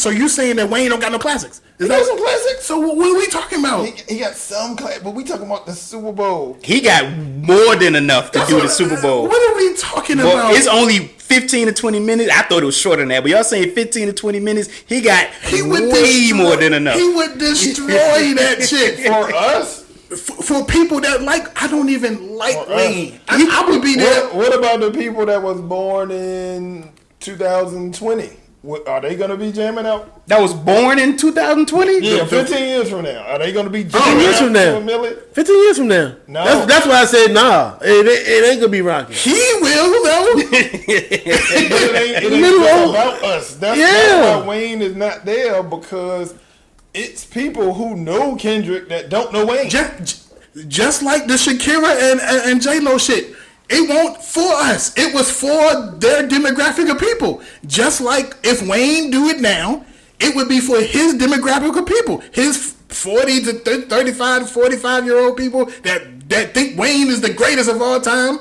you saying that Wayne don't got no classics? He got some classics. So what are we talking about? He got some classics, but we talking about the Super Bowl. He got more than enough to do the Super Bowl. What are we talking Well, about? it's only 15 to 20 minutes. I thought it was shorter than that, but y'all saying 15 to 20 minutes. He got way more than enough. He would destroy that shit For us? For people that like. I don't even like Wayne. I would be there. What about the people that was born in 2020? Are they going to be jamming out? That was born in 2020? Yeah, 15 years from now. Are they going to be 15 years from now. 15 years from now. No. That's why I said nah. It ain't gonna be rocking. He will though. it ain't about us. That's why Wayne is not there, because it's people who know Kendrick that don't know Wayne. Just like the Shakira and J-Lo shit. It won't for us. It was for their demographic of people. Just like if Wayne do it now, it would be for his demographic of people. His 40 to 35 to 45-year-old people that think Wayne is the greatest of all time.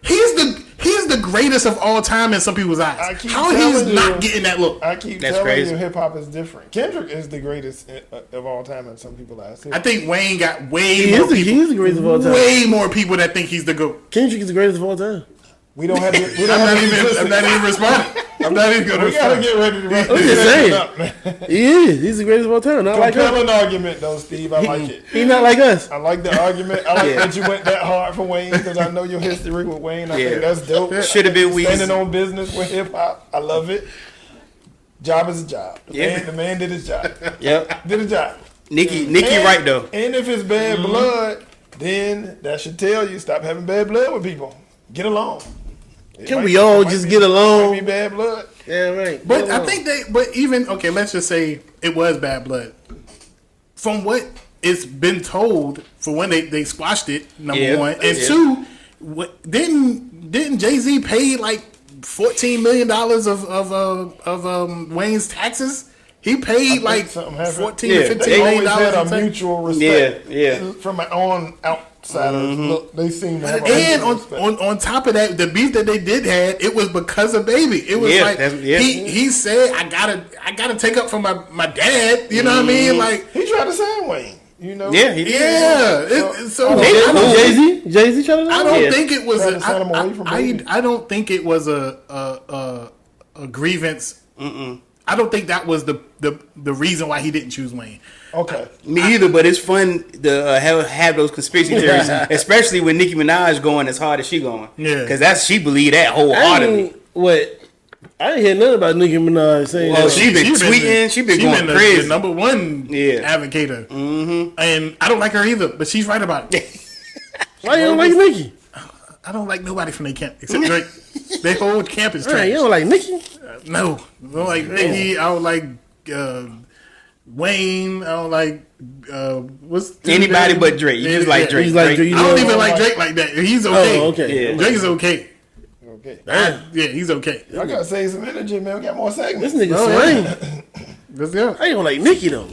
He's the greatest of all time in some people's eyes. How he's not getting that look? I keep telling you, hip hop is different. Kendrick is the greatest of all time in some people's eyes. I think Wayne got way He more is the greatest of all time. Way more people that think he's the GOAT. Kendrick is the greatest of all time. We don't have. I'm not even responding. I'm not even going to. We gotta get ready to wrap I'm just saying. up, man. He is. He's the greatest of all time. Not like us. Compelling argument, though, Steve. I like it. He not like us. I like the argument. I like that you went that hard for Wayne, because I know your history with Wayne. I think that's dope. Should have been standing Weezy. on business with hip hop. I love it. Job is a job. The man did his job. Yep. Did his job. Nikki And- right though. And if it's bad blood, then that should tell you stop having bad blood with people. Get along. Can we all just get along? Might be bad blood. Yeah, right. But I think okay, let's just say it was bad blood. From what it's been told, for when they squashed it, number one, and two, didn't Jay-Z pay like $14 million of Wayne's taxes? He paid like $14 to $15 They million always had a in mutual respect. Yeah. From outsiders, look, they seem to have a and mutual respect. on top of that, the beef that they did had, it was because of Baby. It was he said, I gotta take up for my dad. You know what I mean? Like He tried to sign Wayne. You know? Yeah, he did. Jay-Z tried to. I don't think it was. Trying to sign him away from Baby. I don't think it was a grievance. I don't think that was the reason why he didn't choose Wayne. Okay. Me either, but it's fun to have those conspiracy theories, especially with Nicki Minaj going as hard as she going. Yeah. Because she believed that wholeheartedly. I didn't hear nothing about Nicki Minaj saying Well, that. she been tweeting. She been going crazy. The number one advocator. And I don't like her either, but she's right about it. Why you don't like Nicki? I don't like nobody from their camp except Drake. Their whole camp is trash. Right, you don't like Nicki? No. I don't like Nicki. I don't like Wayne. I don't like what's anybody but Drake. You just like Drake. Like Drake. I don't even like Drake like that. He's okay. Oh, okay. Yeah. Drake is okay. Okay. He's okay. I gotta save some energy, man. We got more segments. This nigga swing. Let's go. I ain't gonna like Nicki though.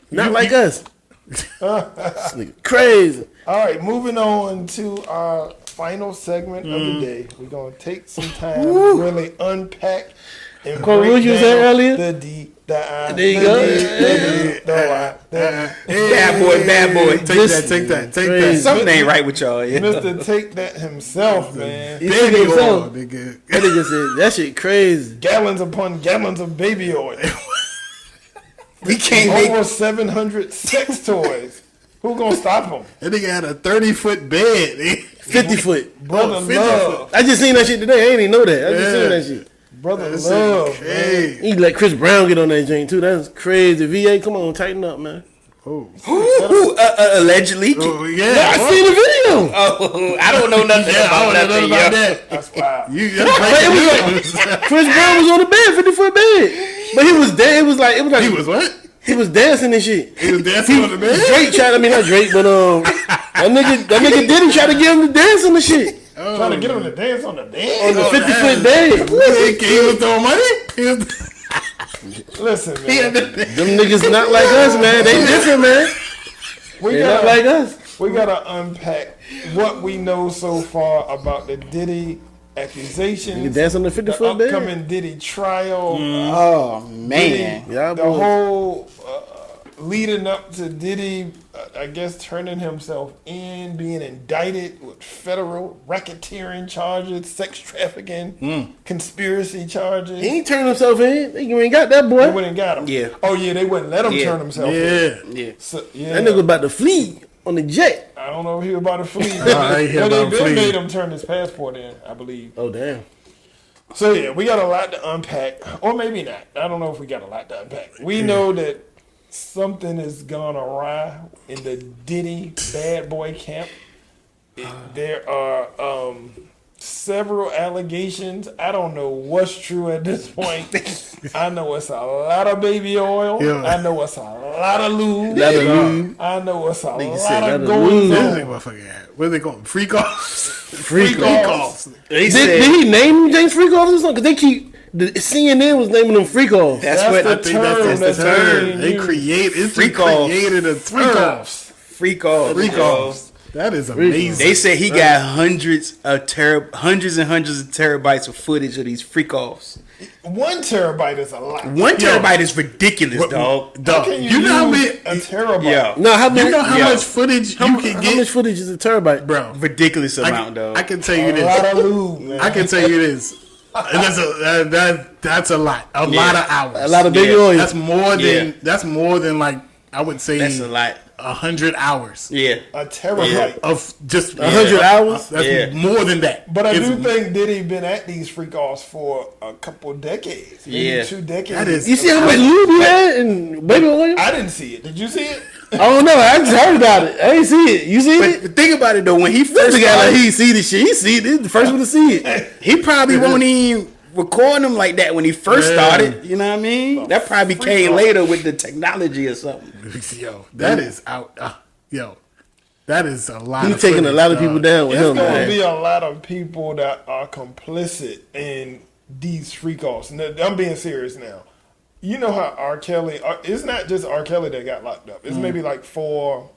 Not like us. This nigga crazy. All right, moving on to our final segment of the day. We're gonna take some time to really unpack and What break you down said earlier? the D, the I, There you the go. D, the D, the Y, the Bad boy. Take that. Crazy. Something ain't right with y'all. Yeah. Mr. Take That himself, man. He said Baby himself. oil, nigga. That nigga said that shit crazy. Gallons upon gallons of baby oil. We can't make. Over 700 sex toys. Who gonna stop him? That nigga had a 30-foot bed. 50 foot. Brother 50 Love. I just seen that shit today. I ain't even know that. I just seen that shit. Brother That's Love. okay. He let Chris Brown get on that joint too. That's crazy. VA, come on, tighten up, man. Allegedly. Oh, I yeah. seen the video. Oh, I don't know nothing Yeah, I about don't know nothing. about Yo. that. That's wild. Chris Brown was on the bed, 50 foot bed, but he was dead. It was like He was what? he was dancing and shit. He was dancing on the bed? Drake tried. I mean not Drake, but that nigga Diddy tried to get him to dance on the shit Trying to get him to dance on the bed. on the 50 foot bed. He was throwing money? He was... Listen, man. Them niggas not like us, man. They different, man. We They not gotta, like us. We gotta unpack what we know so far about the Diddy accusations. You dance on the 50-foot bed. Upcoming Diddy trial. Oh man. Diddy, Yeah, the boy. whole leading up to Diddy, I guess, turning himself in, being indicted with federal racketeering charges, sex trafficking, conspiracy charges. He ain't turning himself in. They ain't got that boy. They went and got him. Yeah. Oh yeah, they wouldn't let him Yeah. turn himself in. Yeah. So, yeah. That nigga about to flee on the jet. I don't know if he was about to flee. I ain't hear But about him they fleeing. made him turn his passport in, I believe. Oh damn. So yeah, we got a lot to unpack, or maybe not. I don't know if we got a lot to unpack. We know that something has gone awry in the Diddy bad boy camp. There are several allegations. I don't know what's true at this point. I know it's a lot of baby oil. Yeah. I know it's a lot of lube. Lot of lube. I know it's a Nigga said lot lot of of going lube. What on. is they motherfucking at? What are they calling? Freak offs? Freak offs. They Did said he name them James Freak offs or something? Because they keep CNN was naming them Freak offs. that's That's what the I think that's That's the the term. term. They created Freak off. created a Freak term. offs. freak off. Freak offs. That is amazing. They said he got hundreds and hundreds of terabytes of footage of these freak offs. 1 terabyte is a lot. 1 terabyte is ridiculous, dog. How Dog, can you know how many? a terabyte? Yeah, No, how many? You know how Yeah. much footage you can how get, much footage is a terabyte? bro? ridiculous amount, I dog. can tell you A lot this. of lube, man. I can tell you this. And that's a lot. A lot of hours. A lot of baby Yeah. oil. That's more than like I would say That's a lot. 100 hours Yeah, a terabyte. of just 100 hours? That's Yeah. more than that. But I It's- do think Diddy been at these freak offs for a couple decades. Maybe Yeah. 2 decades. That is- You see how much lube he had and baby oil? I didn't see it. Did you see it? I don't know. I just heard about it. I ain't see it. You see it? but think about it though. When he This first guy like started, he see this shit. He see it. This is the first one to see it. he probably won't even record them like that when he first Yeah. started. You know what I mean? That probably came later with the technology or something. Yo, that is out. Yo, that is a lot. He's of taking a footage, lot of dog. people down with There's him, going to man. be a lot of people that are complicit in these freak offs. Now, I'm being serious now. You know how R. Kelly, it's not just R. Kelly that got locked up. It's maybe like 4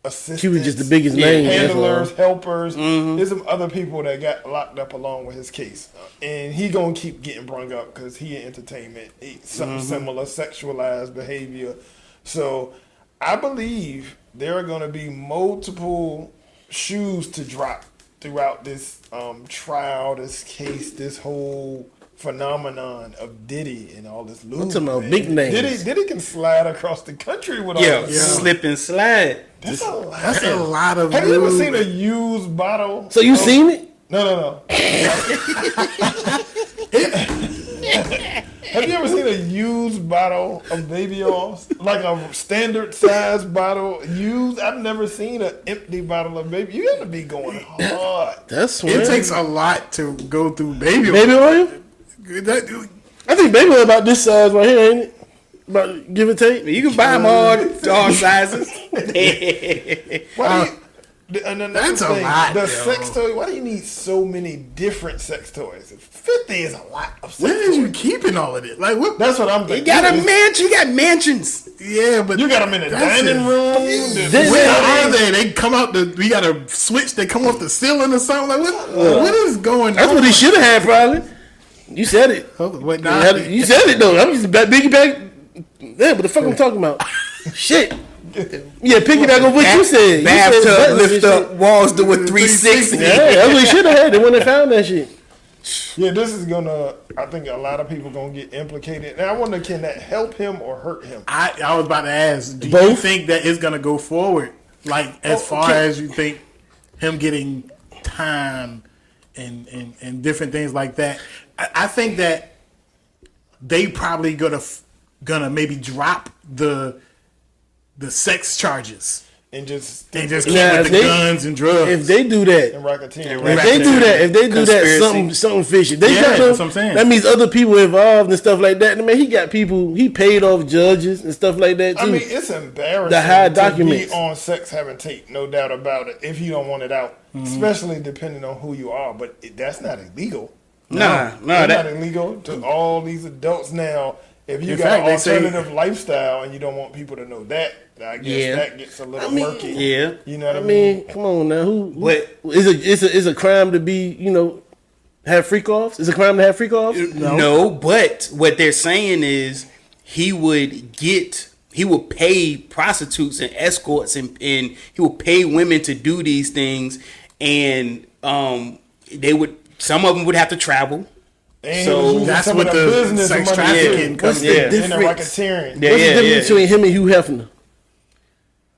assistants. He was just the biggest name. Handlers, that's helpers. There's some other people that got locked up along with his case. And he going to keep getting brung up because he in entertainment. Something similar, sexualized behavior. So I believe there are going to be multiple shoes to drop throughout this trial, this case, this whole phenomenon of Diddy and all this loot. I'm talking about big names. Diddy can slide across the country with all Yeah, this. slip and slide. That's a lot. That's a lot of. Have you ever lube. seen a used bottle? So you seen it? No. Have you ever seen a used bottle of baby oils? Like a standard size bottle used? I've never seen an empty bottle of baby. You got to be going hard. That's It what takes a lot to go through baby. baby oil. That, I think baby oil about this size right here, ain't it? About give or take. You can buy them all sizes. Why do you, and then That's a thing, lot, The yo. sex toy. Why do you need so many different sex toys? 50 is a lot of sex where is toys. you keeping all of it? Like what? That's what I'm You thinking. got a mansion. You got mansions. Yeah, but You got them in the That's dining it. room. This- where are they? They come out the. We got a switch. They come off the ceiling or something. Like what is going That's on? what he should have had probably. You said it. Hold on, wait, You nah, had it- you said it though. I'm just biggie back. Yeah, what the fuck I'm talking about? Shit. Yeah, piggyback on what you said. You said Bathtub buttons and lift shit. up, walls do a 360. Yeah, that's what he should have had. They wouldn't have found that shit. Yeah, this is gonna. I think a lot of people gonna get implicated. And I wonder, can that help him or hurt him? I was about to ask. Do you Both? think that it's gonna go forward? Like as far okay. as you think him getting time and different things like that. I think that they probably gonna maybe drop the sex charges And just and just keep Now, with if the they- guns and drugs. If they do that, and racketeering. if they do that, Conspiracy. something fishy. They Yeah, got them, that's what I'm saying. That means other people involved and stuff like that. I mean, he got people. He paid off judges and stuff like that too. I mean, it's embarrassing The high to documents. be on sex having tape, no doubt about it. If you don't want it out, especially depending on who you are, but that's not illegal. Nah, It's that not illegal to all these adults now. If you In got fact, an they say- alternative lifestyle and you don't want people to know that, I guess Yeah. that gets a little I mean, murky. Yeah. You know what I I mean? mean, come on now. Who? But- It's a crime to be, have freak offs? It's a crime to have freak offs? No, but what they're saying is he would pay prostitutes and escorts and he would pay women to do these things, and some of them would have to travel. And So he was using that's some what of the business sex money trafficking too. comes the in. And the difference? racketeering. Yeah, What's the difference between him and Hugh Hefner?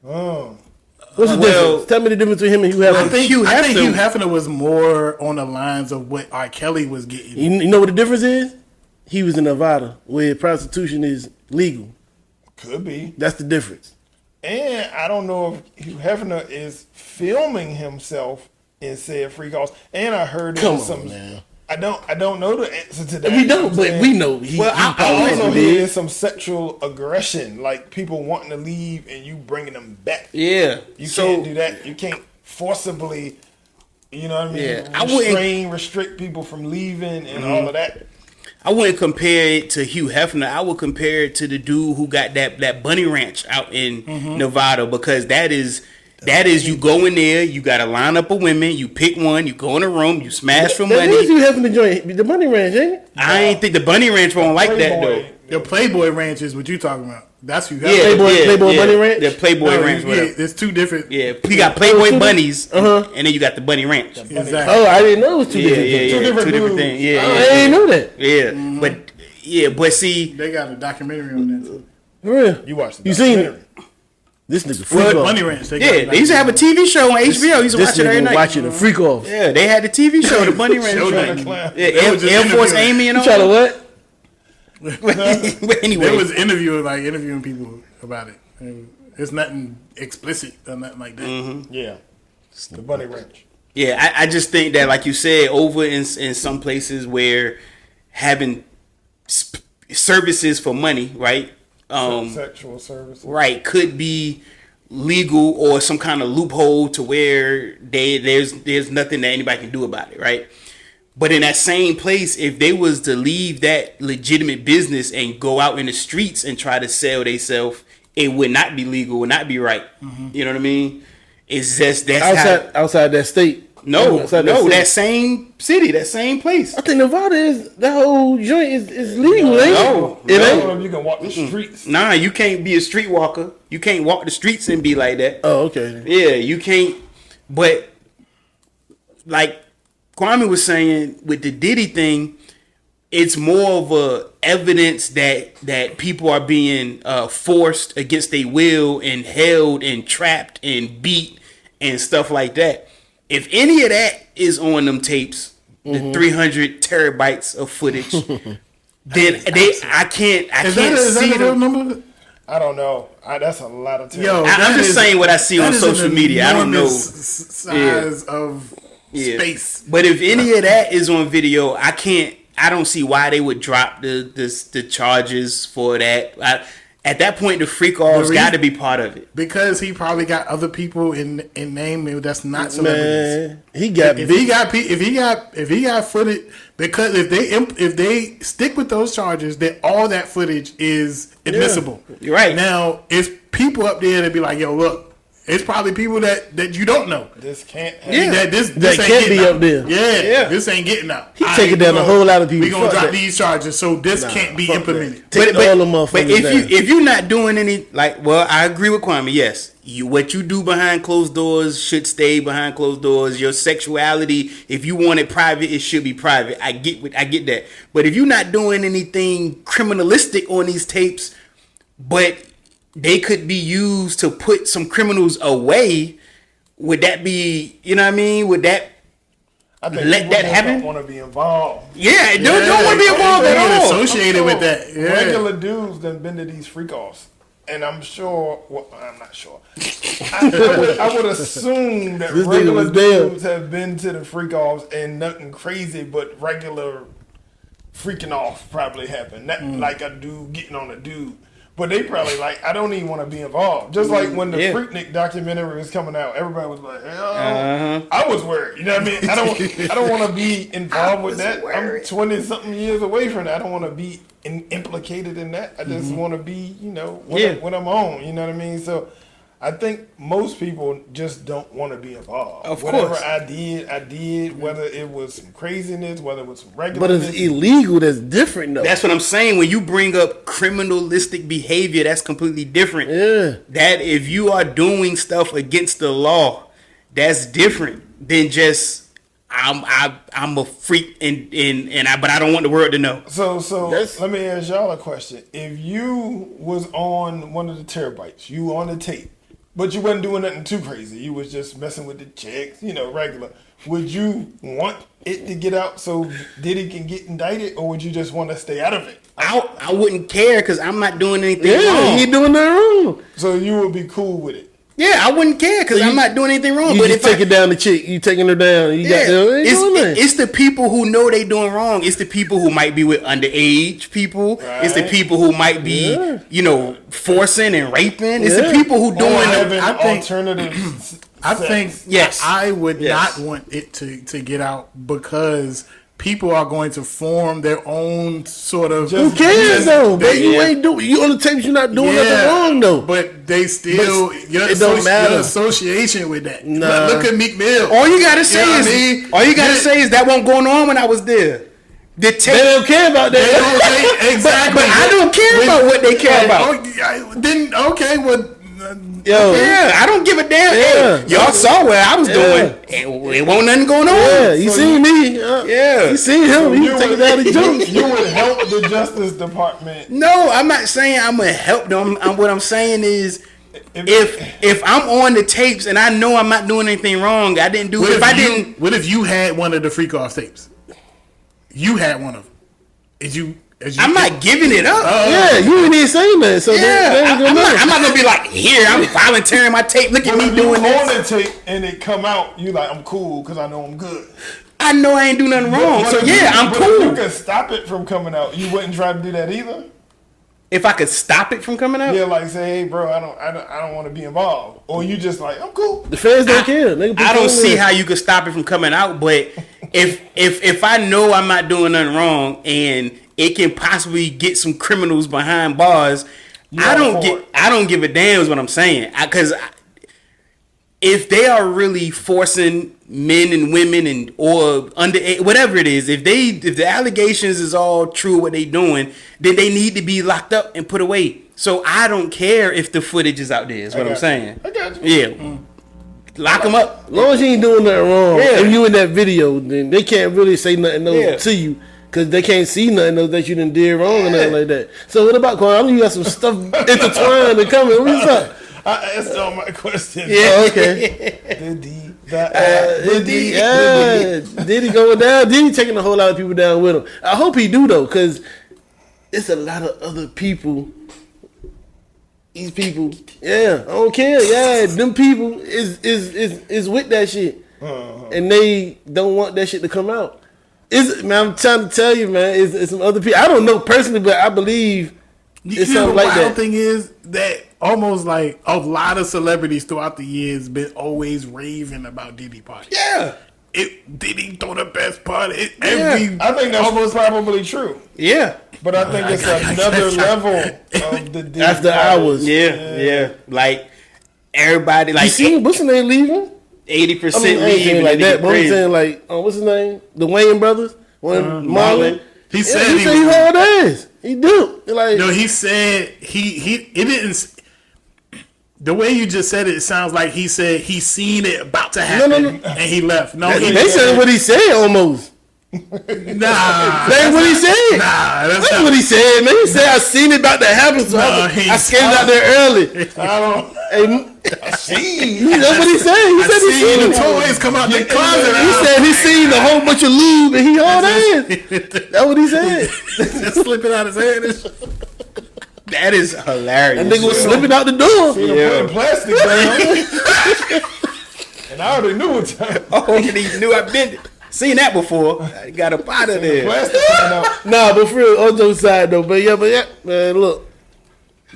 Oh. What's the Well- difference? Tell me the difference between him and Hugh I Hefner. think Hugh Hugh Hefner- Hefner was more on the lines of what R. Kelly was getting. You know what the difference is? He was in Nevada, where prostitution is legal. Could be. That's the difference. And I don't know if Hugh Hefner is filming himself in said freak offs. And I heard Come there's on some. now. I don't know the answer to that. We don't, but And we know. He I probably also did. hear there's some sexual aggression, like people wanting to leave and you bringing them back. Yeah. You So- can't do that. You can't forcibly, you know what I mean? Yeah, I wouldn't- restrict people from leaving and all of that. I wouldn't compare it to Hugh Hefner. I would compare it to the dude who got that bunny ranch out in Nevada, because that is you go in there, you got a lineup of women, you pick one, you go in a room, you smash for That is money. Hugh Hefner joint. The money ranch, ain't it? I ain't think the bunny ranch won't like that though. Playboy. The Playboy Ranch is what you talking about. That's Hugh Hefner. Yeah, Playboy yeah, Bunny Ranch? The Playboy No, Ranch, yeah, whatever. there's two different. Yeah, you got Playboy bunnies, and then you got the bunny ranch. Exactly. Oh, I didn't know it was two Yeah, different yeah, things. yeah. different Two different dudes. things. Yeah, I yeah, didn't know that. yeah. But see, They got a documentary on that too. For real. You watched the You seen documentary. it? This nigga freak Well, off. Bunny Ranch. They got yeah, they used to have a TV show on HBO. I used to This watch it every nigga night. watching a freak off. Yeah, they had the TV show, the Bunny Ranch. Showtime. Clown. Yeah, They was just Air Force interviewing. Amy and You all. try to what? But They anyway, was interviewing people about it. And it's nothing explicit or nothing like that. Yeah. The Bunny Ranch. yeah, I just think that, like you said, over in some places where having services for money, right? Sexual services. Right, could be legal or some kind of loophole to where there's nothing that anybody can do about it, right? But in that same place, if they was to leave that legitimate business and go out in the streets and try to sell themselves, it would not be legal, would not be right. You know what I mean? It's just Outside that state. Outside city. that same city, that same place. I think Nevada is that whole joint is legal, ain't No, it? It I ain't. don't know if you can walk the streets. Nah, you can't be a streetwalker. You can't walk the streets and be like that. Oh, okay. Yeah, you can't. But like Kwame was saying with the Diddy thing, it's more of a evidence that people are being forced against their will and held and trapped and beat and stuff like that. If any of that is on them tapes, the 300 terabytes of footage, then I can't Is that see a real them. number? I don't know. That's a lot of Yo, terror. I'm that just is- saying what I see that on is social an media. I don't know. enormous size of Yeah. space. But if any of that is on video, I don't see why they would drop the charges for that. At that point, the freak offs got to be part of it. Because he probably got other people in name that's not celebrities. Man, he got If big. he got footage, because if they stick with those charges, then all that footage is admissible. You're right. Now, it's people up there that be like, "Yo, look." It's probably people that you don't know. This can't happen. Yeah. That this That ain't can't getting be out. up there. Yeah, this ain't getting out. He taking down a whole lot of people. We gonna Fuck drop that. these charges, so this can't be fuck implemented. that. Take all them motherfuckers But down. if you're not doing any, well, I agree with Kwame. Yes, what you do behind closed doors should stay behind closed doors. Your sexuality, if you want it private, it should be private. I get that. But if you're not doing anything criminalistic on these tapes, but they could be used to put some criminals away, would that be, you know what I mean? Would that I think let people that just happen? don't want to be involved. don't want to be involved They at get all. associated with that. Yeah. Regular dudes done been to these freak offs. And I'm sure, well, I'm not sure. I would assume that This nigga regular was there. dudes have been to the freak offs and nothing crazy, but regular freaking off probably happened. Not like a dude getting on a dude. But they probably like, I don't even want to be involved. Just like when the Freaknik documentary was coming out, everybody was like, I was worried. You know what I mean? I don't want to be involved with that. I'm 20 something years away from that. I don't want to be implicated in that. I just want to be, when I'm on. You know what I mean? So I think most people just don't want to be involved. Of Whatever course. I did, whether it was some craziness, whether it was some regular. But it's illegal. That's different, though. That's what I'm saying. When you bring up criminalistic behavior, that's completely different. Yeah. That if you are doing stuff against the law, that's different than just I'm a freak but I don't want the world to know. So let me ask y'all a question. If you was on one of the terabytes, you were on the tape, but you wasn't doing nothing too crazy, you was just messing with the chicks, regular, would you want it to get out so Diddy can get indicted, or would you just want to stay out of it? I wouldn't care because I'm not doing anything Yeah, wrong. he ain't doing nothing wrong. So you would be cool with it? Yeah, I wouldn't care because I'm not doing anything wrong. You But just if taking down the chick, you taking her down. You got them. Ain't doing nothing. it's the people who know they doing wrong. It's the people who might be with underage people. Right. It's the people who might be, forcing and raping. It's the people who Or doing having I think- alternative I sex. think Yes. I would Yes. not want it to get out because people are going to form their own sort of. Who cares though? But you ain't doing. You on the tapes. You're not doing nothing wrong though. But they still. it don't matter. Your association with that. Nah. Look at Meek Mill. All you gotta say You know what is, I mean? all you gotta say is that won't going on when I was there. The tape, They don't care about They that. don't, exactly. but I don't care about what they care about. Oh, yeah, then okay, well. Yo, Yeah, I don't give a damn. Yeah. Hey, y'all saw what I was doing. It wasn't nothing going on. yeah, you So seen me? Yeah. you seen him? He taking down the jokes. You would help the Justice Department. No, I'm not saying I'm gonna help them. What I'm saying is, if I'm on the tapes and I know I'm not doing anything wrong, I didn't do it. What if you had one of the Freak Off tapes? You had one of them. I'm not giving it up. Yeah, you ain't even saying that. So Yeah, I'm not gonna be like, here, I'm volunteering my tape. Look at But me if you doing on this. the tape and it come out, you like, I'm cool because I know I'm good. I know I ain't do nothing wrong, But so if yeah, I'm but if you cool. could stop it from coming out, you wouldn't try to do that either. If I could stop it from coming out, Yeah, like say, hey, bro, I don't want to be involved, or you just like, I'm cool. the fans don't care. They can put I you don't on see there. how you could stop it from coming out. But if I know I'm not doing nothing wrong and it can possibly get some criminals behind bars, I don't give a damn is what I'm saying. Because if they are really forcing men and women or under whatever it is, if the allegations is all true what they doing, then they need to be locked up and put away. So I don't care if the footage is out there. Is what I'm saying. I got you. Yeah, lock them up. As long as you ain't doing nothing wrong, Yeah. and you in that video, then they can't really say nothing else to you. Because they can't see nothing else that you done did wrong or nothing like that. So what about Quan? I know you got some stuff intertwined and coming. What's up? I answered all my questions. Yeah. Oh, okay. Diddy going down. Diddy taking a whole lot of people down with him. I hope he do though, because it's a lot of other people. These people, yeah, I don't care. Yeah, them people is with that shit, and they don't want that shit to come out. Man, I'm trying to tell you, man. It's some other people. I don't know personally, but I believe it's something like The that. wild thing is that almost like a lot of celebrities throughout the years been always raving about Diddy party. Yeah. Diddy throw the best party. I think that's almost probably true. Yeah. But I think it's another level of the Diddy After party. hours. Yeah. Like everybody, You like seen what's his name leaving? 80% I ain't saying leaving. like that, but I'm saying like, what's his name? The Wayne brothers, Marlon. He Yeah, said he said he hauled ass. He do. Like, No, he said it didn't. The way you just said it sounds like he said he seen it about to happen No. and he left. No, he they said what he said almost. Nah, That's what he said. nah, That's what he said, man. He said I seen it about to happen, so I skated out there early. I don't Hey, that's what he said. He said he See seen the it. toys come out the closet. He said he seen a whole bunch of lube and he hauled ass. That's what he said. just slipping out his hand. And shit. That is hilarious. That nigga was slipping out the door. putting plastic down. And I already knew what time. Oh, he knew I've been seen that before. I got up out of there. Plastic coming out. Nah, but for real, on those side though. But yeah, man, look.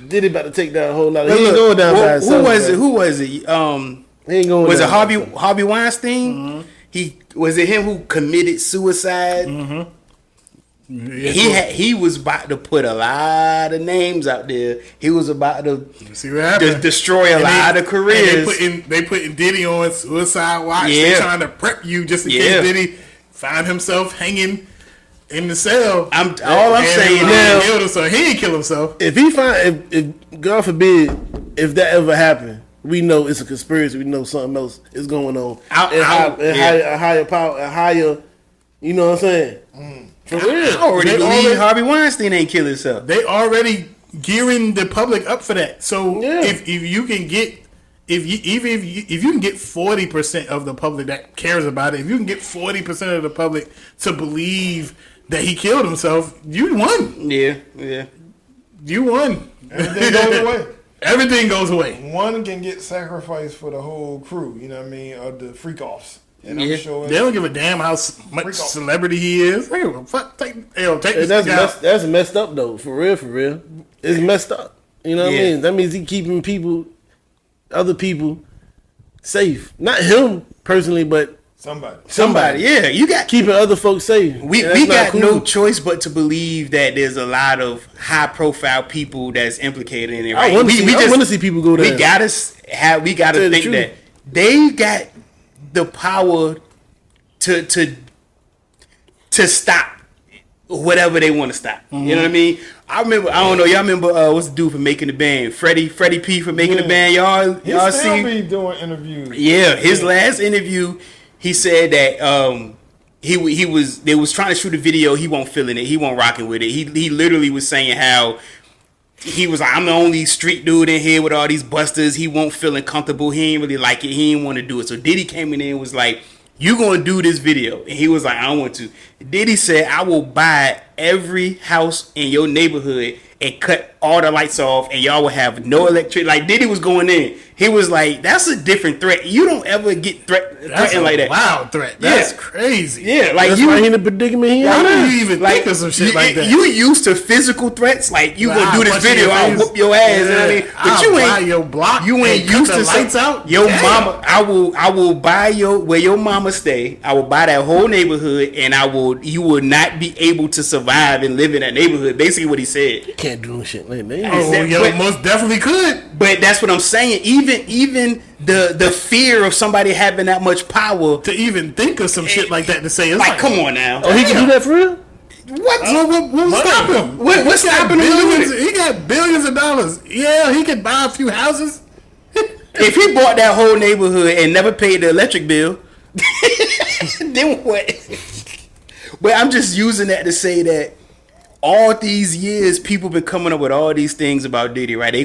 Diddy about to take down a whole lot. Look, He ain't going down by who himself. was it? bro. Who was it? He ain't going Was it down by Harvey Weinstein? He was it him who committed suicide? He was about to put a lot of names out there. He was about to See what happened. destroy a lot of careers. They putting Diddy on suicide watch. Yeah. They trying to prep you just in case Diddy find himself hanging in the cell. I'm saying now, killed himself. He ain't kill himself. If he find, if God forbid, if that ever happened, we know it's a conspiracy. We know something else is going on. A higher power, a higher. You know what I'm saying? For real. I already believe Harvey Weinstein ain't kill himself. They already gearing the public up for that. So if you can get if you can get 40% of the public that cares about it, if you can get 40% of the public to believe that he killed himself, you won. Yeah. You won. Everything goes away. Everything goes away. One can get sacrificed for the whole crew. You know what I mean? Of the freak offs. And I'm sure They don't give a damn how much celebrity he is. They don't give a fuck. Take this That's messed up though. For real. It's messed up. You know what I mean? That means he keeping other people safe. Not him personally, but somebody. Yeah, you got keeping other folks safe. We got no choice but to believe that there's a lot of high profile people that's implicated in it. Right? I want to see people go there. We gotta think that they got the power to stop whatever they want to stop. You know what I mean? I don't know. Y'all remember what's the dude for Making the Band? Freddie P for Making the Band. Y'all still see? Be doing interviews. Yeah, his last interview, he said that they was trying to shoot a video. He won't feeling it. He won't rocking with it. He literally was saying how he was like, I'm the only street dude in here with all these busters. He won't feeling comfortable. He ain't really like it. He didn't want to do it. So Diddy came in there and was like, you gonna do this video? And he was like, I don't want to. Diddy said, I will buy every house in your neighborhood and cut all the lights off, and y'all will have no electricity. Like, Diddy was going in. He was like, that's a different threat. You don't ever get threatened like that. Wild threat. That's crazy. Yeah, like That's why he in the predicament he How in. do you even think of some shit like that? You used to physical threats, like you gonna do this punch you video, in the I'll face. whoop your ass. You know what I mean? But I'll buy your block You ain't and cut used the to lights out. Your Damn. mama, I will buy where your mama stay. I will buy that whole neighborhood, and you will not be able to survive and live in that neighborhood. Basically, what he said. Can't do no shit like that. Oh, most definitely could. But that's what I'm saying. Even the fear of somebody having that much power To even think of some shit like that to say, it's like come on now. Oh, he can do that for real? What stop him? What's stopping him doing it? He got billions of dollars. Yeah, he could buy a few houses. If he bought that whole neighborhood and never paid the electric bill, then what? But I'm just using that to say that all these years, people been coming up with all these things about Diddy, right? They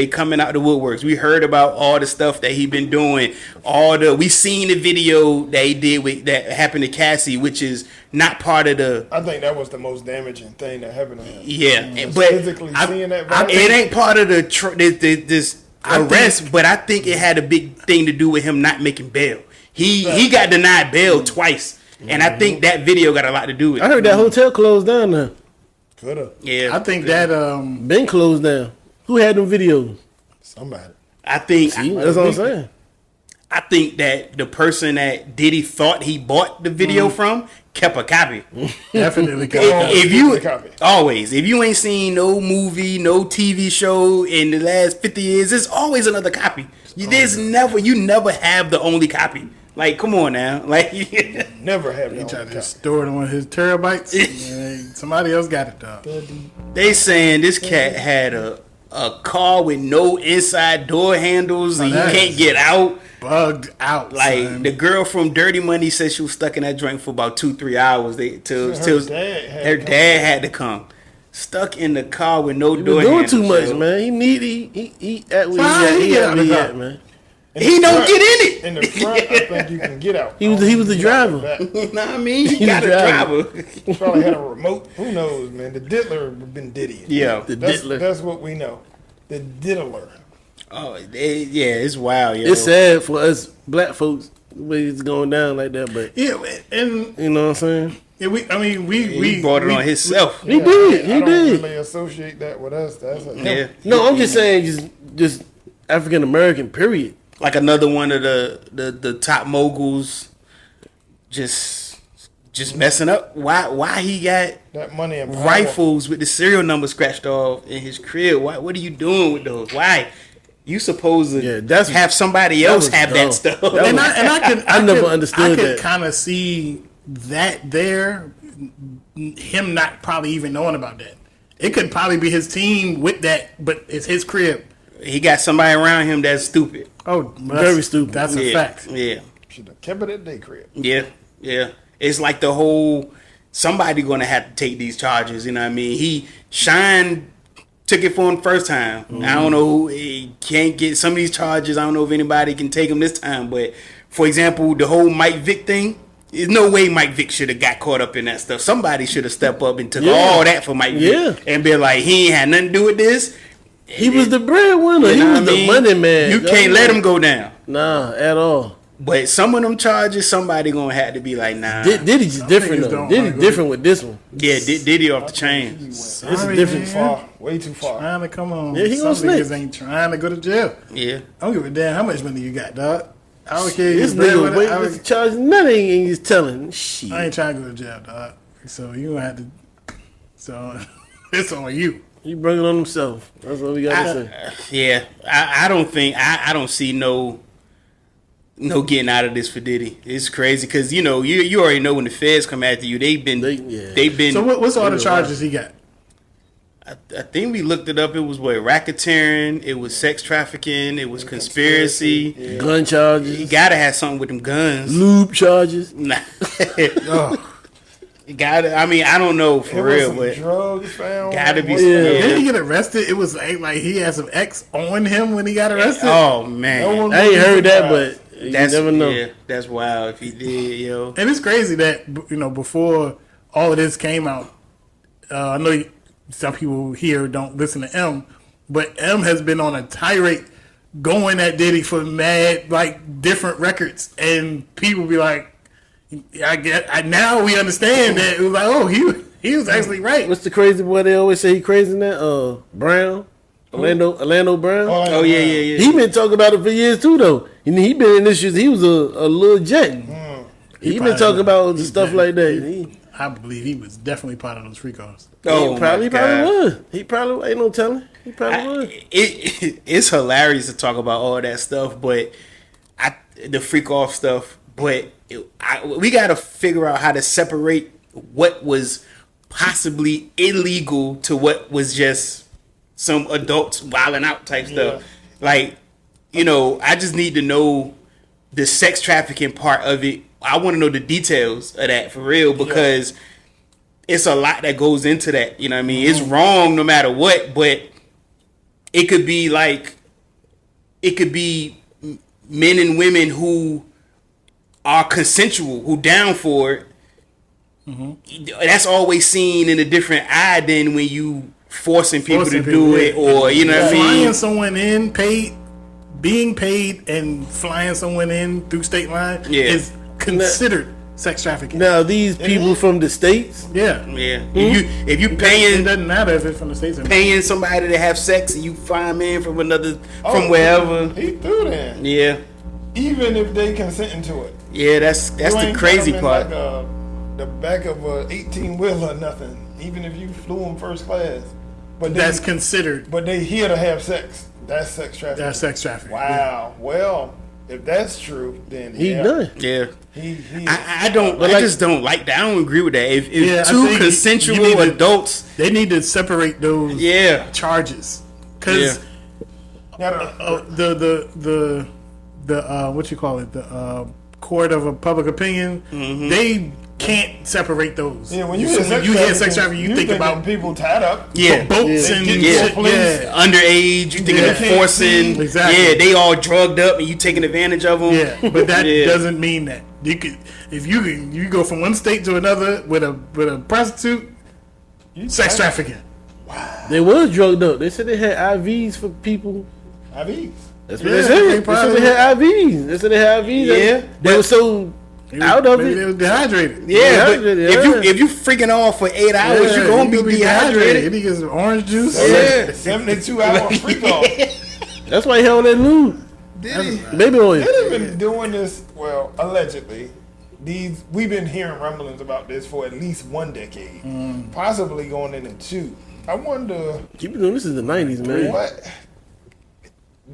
coming out the woodworks. We heard about all the stuff that he been doing. We seen the video that he did that happened to Cassie, which is not part of the. I think that was the most damaging thing that happened to him. Yeah, But physically seeing that, it ain't part of this arrest. But I think it had a big thing to do with him not making bail. He got denied bail twice, and I think that video got a lot to do with it. I heard that hotel closed down now. Coulda. Yeah, I think that Been closed down. Who had them videos? Somebody. I think That's what I'm saying. I think that the person that Diddy thought he bought the video from kept a copy. definitely could. If you copy. always, if you ain't seen no movie, no TV show in the last 50 years, there's always another copy. You never have the only copy. Like, come on now, like Never have He no tried to copy. store it on one of his terabytes. Yeah, somebody else got it though. they saying this cat had a car with no inside door handles and you nice. can't get out. Bugged out. Like son. the girl from Dirty Money said she was stuck in that joint for about 2-3 hours. Her dad had to come. Stuck in the car with no He door was doing handles. too much, yo. man. He at where Why he he at, get out the car? man. He don't get in it. In the front, I think you can get out. He was the driver. You know what I mean? You He got a was driving. driver. Probably had a remote. Who knows, man? The diddler been Diddy. Yeah. The That's, diddler. that's what we know. The diddler. Oh, it's wild, yo. It's sad for us black folks the way it's going down like that, but Yeah, and you know what I'm saying? Yeah, He brought it on himself. He did. I He don't did. really associate that with us. That's a Yeah. No, I'm just saying, just African American. Period. Like another one of the top moguls just messing up. Why he got that money and power. rifles with the serial number scratched off in his crib? What are you doing with those? Why? You supposed to have somebody else have that stuff. I never understood that. I could kind of see that there, him not probably even knowing about that. It could probably be his team with that, but it's his crib. He got somebody around him that's stupid. Oh, very stupid. That's a fact. Yeah. Should have kept it at their crib. Yeah. It's like the whole somebody gonna have to take these charges. You know what I mean? Shine took it for him first time. I don't know who he can't get some of these charges. I don't know if anybody can take them this time. But for example, the whole Mike Vick thing. There's no way Mike Vick should have got caught up in that stuff. Somebody should have stepped up and took all that for Mike Vick and be like, he ain't had nothing to do with this. He was the breadwinner. He was the money man. You can't let him go down. Nah, at all. But some of them charges, somebody gonna have to be like, nah. Diddy's different though. Diddy's different with this one. Yeah, Diddy off the chain. It's different. Far, way too far. Trying to come on. Yeah, he gonna Some niggas snitch. ain't trying to go to jail. Yeah. I don't give a damn how much money you got, dog. I don't care. This nigga waiting to charge nothing and he's telling shit. I ain't trying to go to jail, dog. So you gonna have to. So it's on you. He bring it on himself. That's what we gotta say. Yeah, I don't think I don't see no getting out of this for Diddy. It's crazy because you already know when the feds come after you, they've been. So what's all the charges he got? I think we looked it up. It was racketeering. It was sex trafficking. It was conspiracy. Gun charges. You gotta have something with them guns. Lube charges. Nah. You gotta. I mean, I don't know for real, but drugs found. Gotta be. Did he get arrested? It was like he had some X on him when he got arrested. Oh man, I ain't heard that, but you never know. Yeah, that's wild if he did, yo. And it's crazy that before all of this came out, I know some people here don't listen to M, but M has been on a tirade going at Diddy for mad different records, and people be like, now we understand that it was like, oh, he was actually right. What's the crazy boy they always say he crazy in that? Brown, Orlando Brown. Oh yeah. He been talking about it for years too, though. And he been in issues. He was a little jet. He been talking about stuff like that. I believe he was definitely part of those free calls. Oh, he probably was. He probably ain't no telling. He probably was. It's hilarious to talk about all that stuff, but the freak off stuff. But we got to figure out how to separate what was possibly illegal to what was just some adults wilding out type stuff. Like, I just need to know the sex trafficking part of it. I want to know the details of that for real because it's a lot that goes into that. You know what I mean? It's wrong no matter what, but it could be men and women who are consensual, who down for it. That's always seen in a different eye than when you forcing people to do it, or you know what I mean? Flying someone in, being paid, and flying someone in through state line is considered sex trafficking. Now these people from the States, yeah. If you paying, it doesn't matter if it's from the States. Paying somebody to have sex, and you fly them in from from wherever. He threw that. Yeah. Even if they consenting to it. Yeah, that's the crazy part. Like the back of a 18-wheeler or nothing. Even if you flew them first class, but that's considered. But they here to have sex. That's sex trafficking. That's sex trafficking. Wow. Yeah. Well, if that's true, then he done. Yeah. I just don't like that. I don't agree with that. If two consensual adults, they need to separate those charges because the what you call it, the court of public opinion, they can't separate those. Yeah, when you hear sex trafficking, you think about people tied up, boats and underage. You thinking of forcing, exactly. They all drugged up and you taking advantage of them. Yeah, but that doesn't mean that you could. If you go from one state to another with a prostitute, sex trafficking. Wow. They was drugged up. They said they had IVs for people. IVs. That's what they said. They said they had IVs. They said they had IVs. Yeah. They were so out of Maybe it. they was dehydrated. Yeah, but Yeah. if you freaking off for 8 hours, you're gonna be dehydrated. He gets some orange juice. Yeah. 72-hour freak off. That's why he held that nude. Diddy. Baby oil. They've been doing this, well, allegedly. We've been hearing rumblings about this for at least 1 decade, possibly going into 2. I wonder He been doing this in the 90s, man. what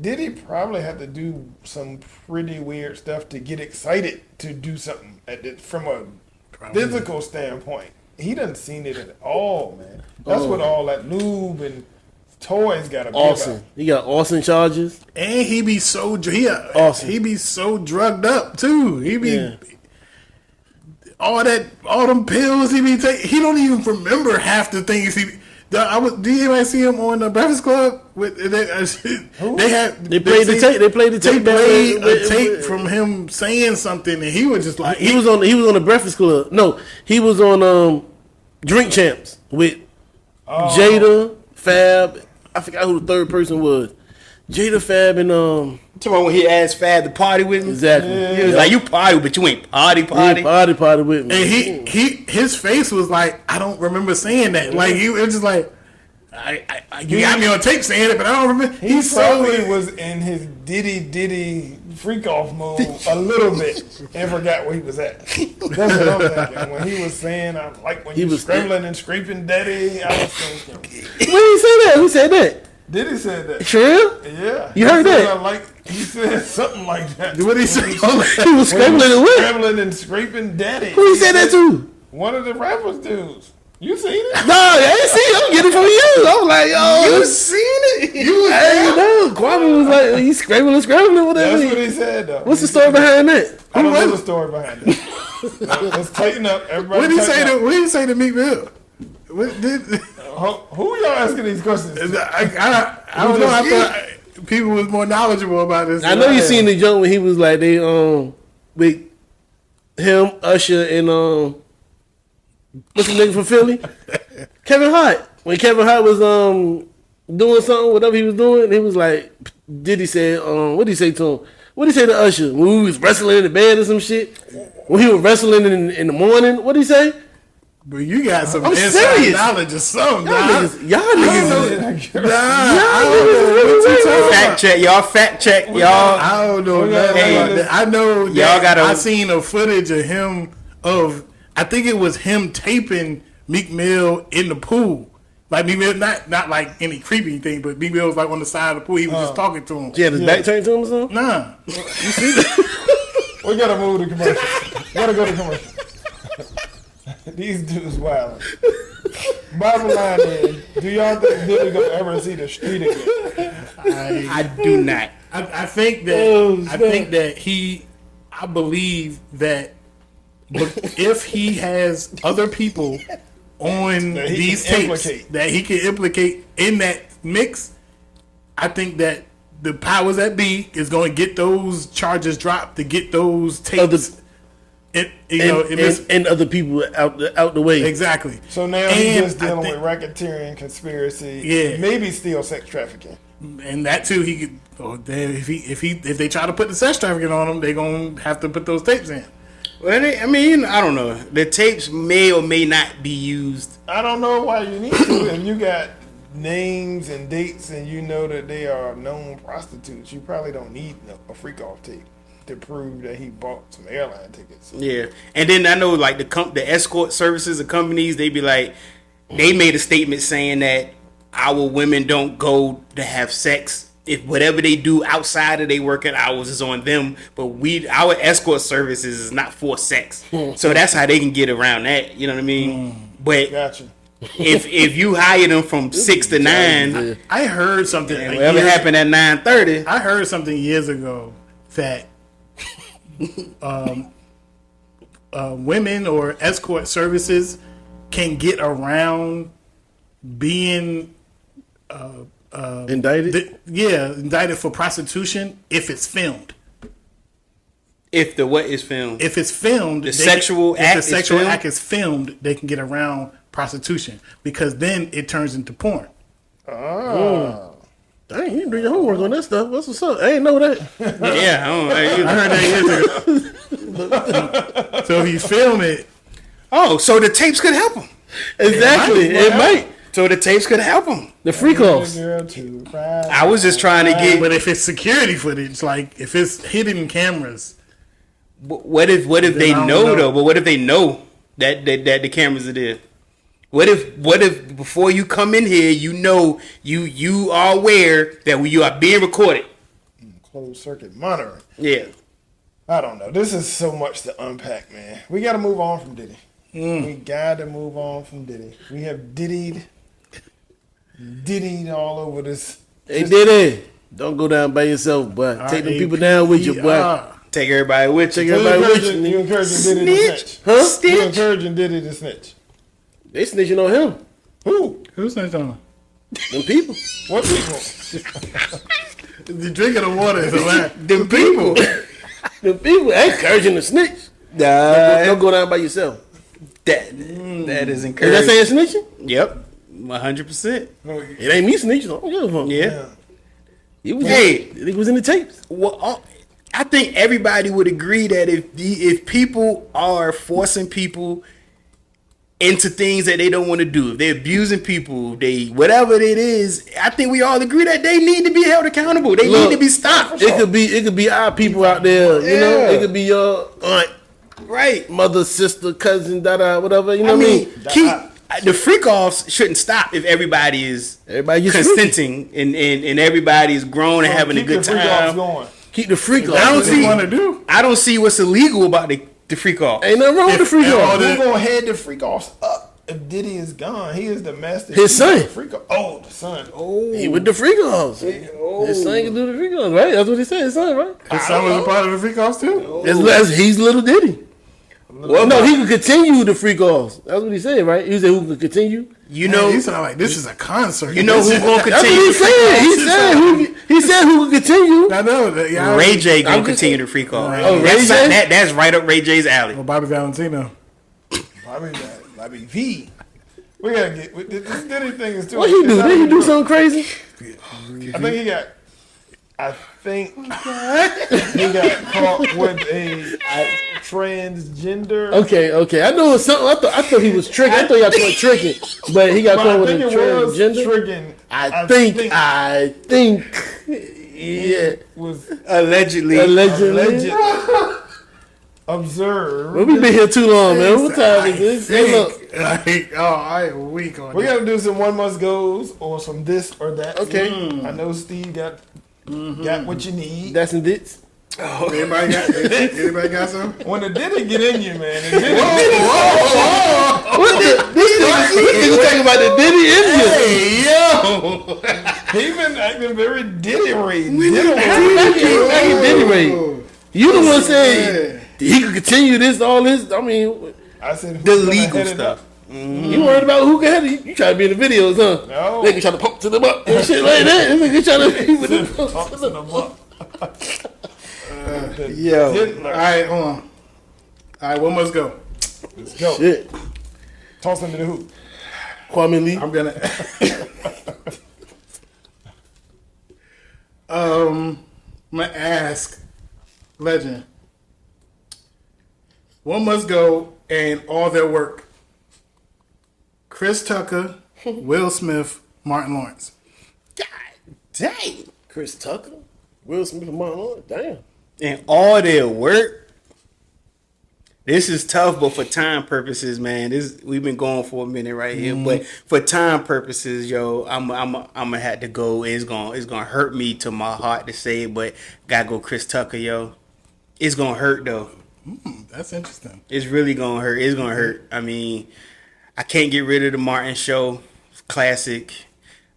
Diddy probably had to do some pretty weird stuff to get excited to do something from a physical standpoint. He doesn't seen it at all, man. That's what all that lube and toys got to be Austin. about. He got Austin charges. And he be so Awesome. he be so drugged up too. He be Yeah. all them pills he be taking. He don't even remember half the things he. Do you ever see him on the Breakfast Club? They had They played the tape. They played the They tape. played a tape from him saying something, and he was just like He was on the Breakfast Club. No, he was on Drink Champs with Jada, Fab. I forgot who the third person was. Jada, Fab, and Talking about when he asked Fab to party with him. exactly. He was like, "You party, but you ain't party." Party with me. and his face was like, I don't remember saying that. Like he was just like, you got me on tape saying it, but I don't remember. He probably was in his Diddy freak off mode a little bit and forgot where he was at. That's what I'm thinking. When he was saying, I like when He he was was scrambling and scraping daddy, I was thinking, When did he say that? Who said that? Diddy said that. Sure. Yeah. You heard He said, that? he said something like that. What did he say? He was When he scrambling was and what? scrambling and scraping daddy. Who he said that to? One of the rappers dudes. You seen it? No, I ain't see it. I'm getting it from you. I'm like, yo, You seen it? I ain't know. Kwame was like, he's scrambling, whatever. That's what he said, though. What's the story behind that? I don't know the story behind it. Let's tighten up. Everybody What did he tighten say? up. What did he say to Meek Mill? What did? Who y'all asking these questions to? I don't know. I thought people was more knowledgeable about this. I know you seen the joke when he was like, they with him, Usher, and what's the nigga from Philly? Kevin Hart. When Kevin Hart was doing something, whatever he was doing, he was like, Diddy said, what did he say to him? What did he say to Usher? When we was wrestling in the bed or some shit? When he was wrestling in the morning, what did he say? But you got some I'm inside serious. knowledge or something. Y'all Nah. niggas, y'all niggas, Nah, I don't know what you talking about. Fact check, y'all. Fact check, y'all. I don't know nothing Hey, about that. I know y'all that gotta- I seen a footage of him I think it was him taping Meek Mill in the pool. Like Meek Mill, not like any creepy thing, but Meek Mill was like on the side of the pool. He was just talking to him. he had his back turned to him or something? Nah, We gotta move to commercial. Gotta go to commercial. These dudes wild. Bottom line is, do y'all think Diddy gonna ever see the street again? I do not. I think that Oh, I think that I believe that if he has other people on That he these can tapes implicate. that he can implicate in that mix, I think that the powers that be is going to get those charges dropped to get those tapes. And other people out the way. Exactly. So now he's And just I dealing think- with racketeering, conspiracy, Yeah. maybe still sex trafficking. And that too, he could. Or if they try to put the sex trafficking on him, they gonna have to put those tapes in. Well, I mean, I don't know. The tapes may or may not be used. I don't know why you need to. If you got names and dates and you know that they are known prostitutes, you probably don't need a freak off tape to prove that he bought some airline tickets. Yeah, and then I know like the escort services and companies, they be like, they made a statement saying that our women don't go to have sex. If whatever they do outside of their working hours is on them, but our escort services is not for sex, so that's how they can get around that. You know what I mean? But Gotcha. if you hire them from 6 to 9, I heard something. and whatever happened at 9:30, I heard something years ago that women or escort services can get around being Indicted? indicted for prostitution if it's filmed. if the what is filmed, If it's filmed, The sexual act the is sexual filmed? act is filmed, they can get around prostitution because then it turns into porn. Dang, you didn't do your homework on that stuff. What's up? I ain't know that. yeah, I don't know. I heard that years ago. So if you film it, Oh, so the tapes could help him. Exactly. It might. So the tapes could help him. The freak offs. I was just trying to get. but if it's security footage, like if it's hidden cameras, What if I they don't know know. though? But what if they know that the cameras are there? What if before you come in here, you know you are aware that you are being recorded? Closed circuit monitoring. Yeah. I don't know. This is so much to unpack, man. We got to move on from Diddy. We got to move on from Diddy. We have Diddied all over this. Hey, Diddy, don't go down by yourself, boy. Take them people down with you, boy. Take everybody with you. Take everybody with you. You encouraging Diddy to snitch? Huh? You Snitch. encouraging Diddy to snitch? They snitching on him. Who? who's that on? Them people. What people? The drinking the water is a lot. Them people. Them people ain't encouraging the snitch. Don't go down by yourself. That is Is that encouraging. saying snitching? Yep. 100%. It ain't me snitching. I don't give a fuck. Yeah. It was, Hey. it was in the tapes. Well, I think everybody would agree that if people are forcing people into things that they don't want to do, if they're abusing people, they whatever it is, I think we all agree that they need to be held accountable. They Look, need to be stopped. It could be our people out there. You know, Yeah. it could be your aunt, Right. mother, sister, cousin, whatever. You know I what I mean, mean? the freak offs shouldn't stop if everybody is Everybody gets freaky. consenting and everybody is grown and having a Keep good the freak offs time. going. Keep the freak off. I don't What see. you want to do? I don't see what's illegal about the freak off. Ain't nothing wrong with the freak If- off. Who's gonna head the freak offs up if Diddy is gone? He is the master. His son. Freak off. Oh, the son. Oh, He with the freak offs. His son can do the freak offs, right? That's what he said. His son, right? His son was a part of the freak offs too. He's little Diddy. Well, no, he could continue the freak offs. That's what he said, right? He said who could continue. You Man, know, you sound like this is a concert. you know who gonna That's what continue he the freak said. offs? He said who could continue. I know that. Yeah, Ray J gonna I'm just- continue to freak off. Oh, Ray That's, J? that's right up Ray J's alley. Well, Bobby Valentino. Bobby V. We gotta get this Diddy thing is too. What he do? Did he do something crazy? I think he got. I think he got caught with a transgender. Okay. I know it was something. I thought he was tricking. I thought he got caught tricking, but he got But caught I with a think it was transgender. tricking. I think. Yeah. Was Allegedly. Allegedly. observed. Well, we been here too long, man. What time is this? Hey, look. I weak on We that. gotta do some one must goes or some this or that. Okay. I know Steve got what you need. That's and dits. Anybody got some? When the Diddy get in you, man, the Diddy, What the? This nigga talking about the Diddy Indian. Hey yo! he been acting very Diddy-ray. Diddy Ray. You the one saying he could continue this, all this. I mean, I said The who's gonna legal head it stuff. up? you worried about who can have it? You try to be in the videos, huh? No. Nigga try to pump to them up and shit like that. Nigga trying to be with them. Talks in the book. Yo. All right, hold on. All right, one must go. Let's go. Shit. Toss him to the hoop. Kwame Lee. I'm gonna. I'm gonna ask Legend. One must go and all their work. Chris Tucker, Will Smith, Martin Lawrence. Dang. Chris Tucker. Will Smith and Martin Lawrence. Damn. And all their work. This is tough, but for time purposes, man, we've been going for a minute right here. But for time purposes, yo, I'm gonna have to go. It's gonna hurt me to my heart to say it, but gotta go Chris Tucker, yo. It's gonna hurt though. That's interesting. It's really gonna hurt. It's gonna hurt. I mean, I can't get rid of the Martin show. Classic.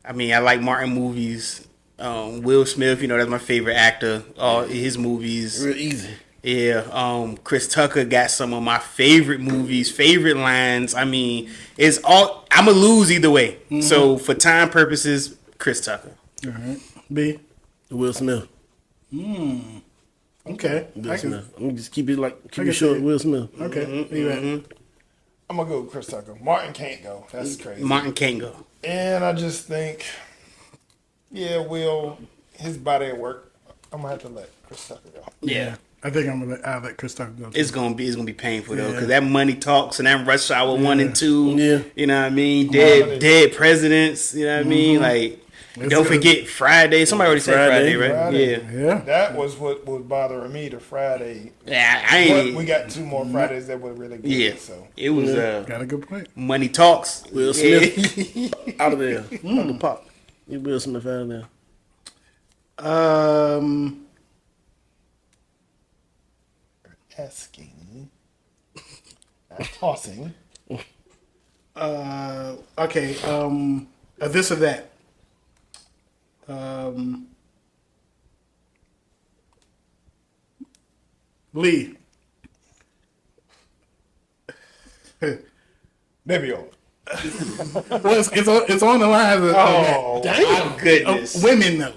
I mean, I like Martin movies. Will Smith, you know, that's my favorite actor. All his movies. Real easy. Yeah, Chris Tucker got some of my favorite movies, favorite lines. I mean, it's all I'm gonna lose either way. So for time purposes, Chris Tucker. All right. B. Will Smith. Okay. Will Smith. I'm gonna just keep it I keep can it short. see it. Will Smith. Okay. Where you at? I'm gonna go with Chris Tucker. Martin can't go. That's crazy. Martin can't go. And I just think, yeah, Will, his body at work. I'm gonna have to let Chris Tucker go. Yeah. I think I'll let Chris Tucker go. It's gonna be painful though, because that Money Talks and that Rush Hour 1 and 2. Yeah. You know what I mean? Dead presidents. You know what I mean? Like, don't forget Friday. Somebody already said Friday, right? Friday. Yeah. That was what was bothering me. The Friday. Yeah, I ain't. But we got 2 more Fridays that were really good. Yeah, So it was Got a good point. Money Talks. Will Smith out of there. Out the pop. You Will Smith out of there. asking, tossing. Okay. This or that. Lee. Baby oil. Well, it's on the line. Oh, Oh, goodness. Women though.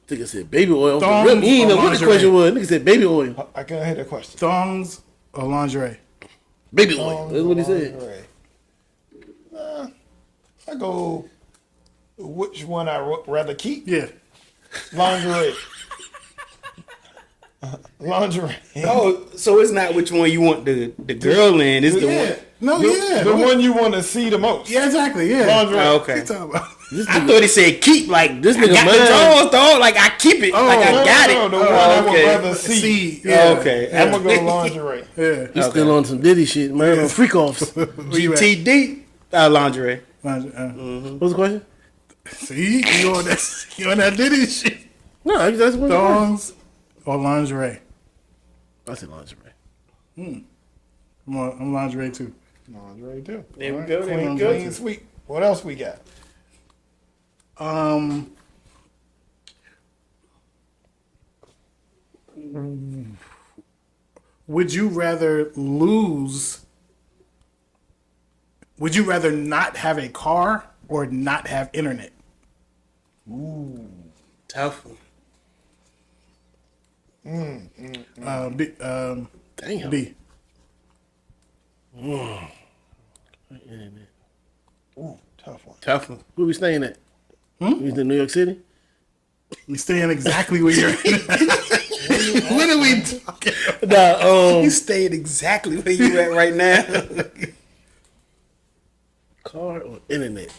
Nigga said baby oil. Thongs Really, he ain't know or what the lingerie? question was. Nigga said baby oil. I can't hear the question. Thongs or lingerie? Baby oil. That's what he said. Lingerie. I go. Which one I rather keep? Yeah. Lingerie. Lingerie. Oh, so it's not which one you want the girl in. It's the one. No, yeah. The one you want to see the most. Yeah, exactly. Yeah. Lingerie. Oh, What okay. you talking about? I thought he said keep. Like This I nigga got the mine. drawers, dog. Like I keep it. like I got No, it. the one I would okay. rather see. Yeah. Okay. I'm gonna go lingerie. Yeah. He's still on some Diddy shit, man. On freak offs. What Where you at? GTD lingerie. was the question? See, you on that Diddy shit. No, that's what Thongs or lingerie? I said lingerie. I'm lingerie too. Lingerie too. There we All go, there we Clean, go. clean, sweet. What else we got? Would you rather lose? Would you rather not have a car or not have internet? Tough one. Damn. B. Ooh, tough one. Tough one. Where we staying at? We in New York City? We staying exactly where you're at. What are we talking about? Nah, You stayed exactly where you at right now. car or internet?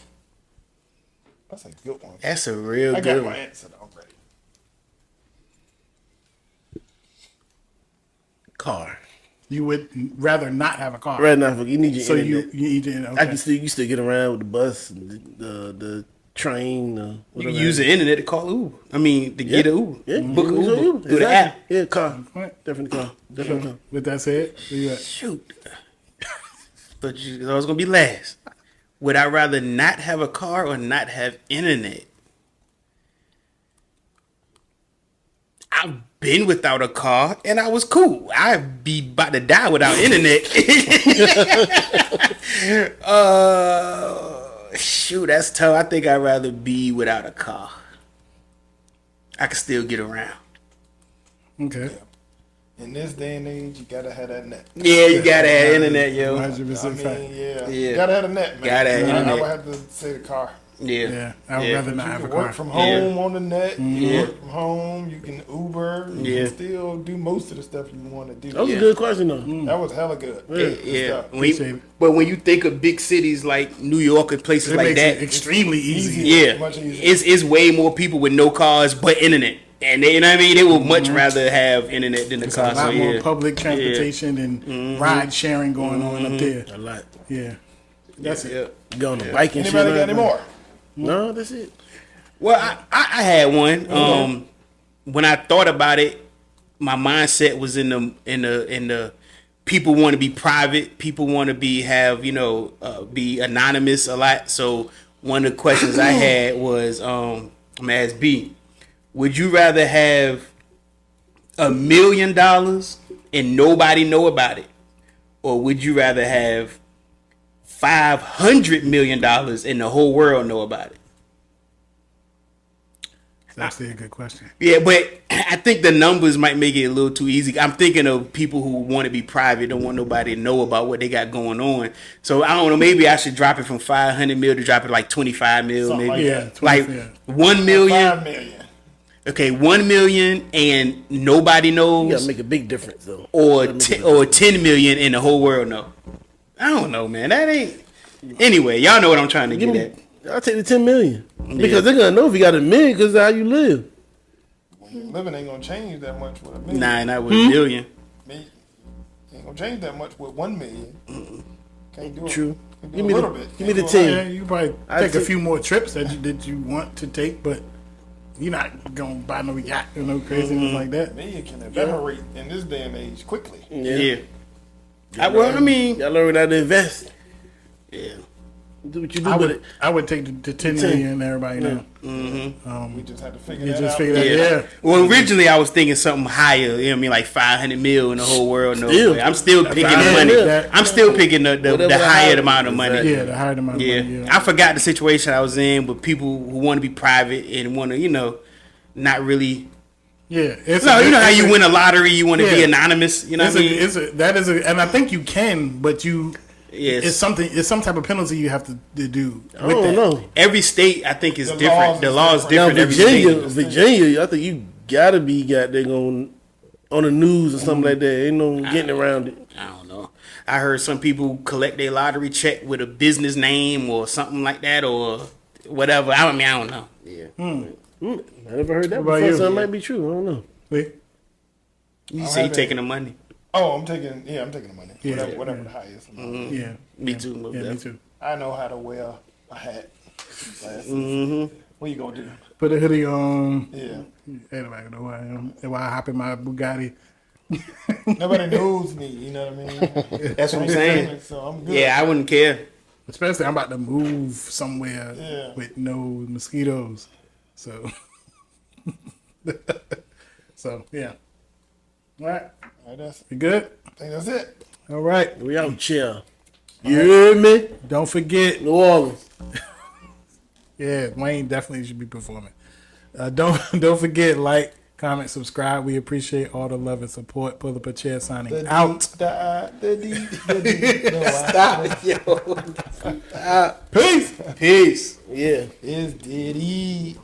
That's a good one. That's a real I got good my one. answer already. Car. You would rather not have a car. Right now, you need your So internet. you need to. Okay. I can still get around with the bus, the train, You whatever. can use the internet to call Uber. I mean, to get an Uber. Yeah, Book you an can use Uber through the app. Exactly. Yeah, car. Right. Definitely car. Definitely car. With that said, where you at? Shoot. But I was going to be last. Would I rather not have a car or not have internet? I've been without a car and I was cool. I'd be about to die without internet. Shoot, that's tough. I think I'd rather be without a car. I can still get around. Okay. In this day and age, you gotta have that net. Yeah, you gotta have internet, yo. 100% I mean, fact. yeah. Yeah. You gotta have a net, man. Gotta have I internet. would have to say the car. Yeah. Yeah, I would Yeah. rather not You have a can work car. from home on the net. You Yeah. can work from home. You can Uber. You Yeah. can still do most of the stuff you want to do. That was Yeah. a good question, though. That was hella good. Yeah. stuff. Appreciate it. But when you think of big cities like New York and places It like makes that, it extremely easy. yeah, Much easier. it's way more people with no cars but internet, and they, you know what I mean. They would much rather have internet than the There's car. a So lot more yeah, public transportation and ride sharing going on up there. A lot. Yeah. That's it. yeah. Go on the bike and shit. Anybody got like any more? No, that's it. Well, I had one. When I thought about it, my mindset was in the people want to be private. People want to be be anonymous a lot. So one of the questions I had was, I'm gonna ask B, would you rather have $1 million and nobody know about it, or would you rather have $500 million and the whole world know about it? That's actually a good question. Yeah, but I think the numbers might make it a little too easy. I'm thinking of people who want to be private, don't want nobody to know about what they got going on. So I don't know. Maybe I should drop it from 500 mil to drop it like 25 mil. Something Maybe Yeah, like 20, 1 million. 5 million. Okay, 1 million and nobody You gotta knows, make a big difference though. or Gotta make a big or 10 million and the whole world know. I don't know, man. That ain't. Anyway, y'all know what I'm trying to Give get me, at. I'll take the 10 million because they're gonna know if you got a million because how you live. Living ain't gonna change that much with a million. Nah, not with a billion. Ain't gonna change that much with 1 million. Can't do it. True. Can do Give a me little the bit. give me Can't the do a lot. 10. Yeah, you probably I take a think- few more trips that you want to take, but you're not gonna buy no yacht or no craziness like that. A million can evaporate in this day and age quickly. Yeah. Well, I mean, Y'all learn how to invest. yeah. Do what you do I with would it. I would take the 10 million and everybody know. We just had to figure You that just out. figure that yeah. Well, originally I was thinking something higher. You know what I mean, like 500 mil in the whole world. No, Still. way. I'm still picking the 500 money. mil. I'm still picking the Whatever higher higher amount of is, money. exactly. Yeah, the higher amount of Yeah. money. Yeah. I forgot the situation I was in, but people who want to be private and want to, not really. Yeah. It's No, a- you know how it's you a- win a lottery, you want to be Yeah. anonymous. You know what I mean? That is a, and I think you can, but Yes. it's some type of penalty you have to do. I don't know. Every state, I think, is The different. laws The is law is different. Now different every Virginia, I think you gotta be goddamn on the news or something like that. Ain't no getting around it. I don't know. I heard some people collect their lottery check with a business name or something like that or whatever. I don't know. Yeah. I never heard that What about before, you? so it might be true. I don't know. See? You say you taking the money. Oh, I'm taking the money. Yeah. Whatever the highest amount. Yeah. Me too. Most Yeah, me definitely. too. I know how to wear a hat. What you gonna do? Put a hoodie on. Yeah. Anybody know who I am. And while I hop in my Bugatti. Nobody knows me, you know what I mean? That's what I'm saying. Famous, so I'm good. Yeah, I wouldn't care. Especially I'm about to move somewhere Yeah. with no mosquitoes. So so yeah. All right. All right, You good? I think that's it. All right. We out chill. You hear me? Don't forget. New Orleans. Yeah, Wayne definitely should be performing. Don't forget, like, comment, subscribe. We appreciate all the love and support. Pull up a chair signing out. The D. No, Stop, yo. Peace. Peace. Yeah. is Diddy.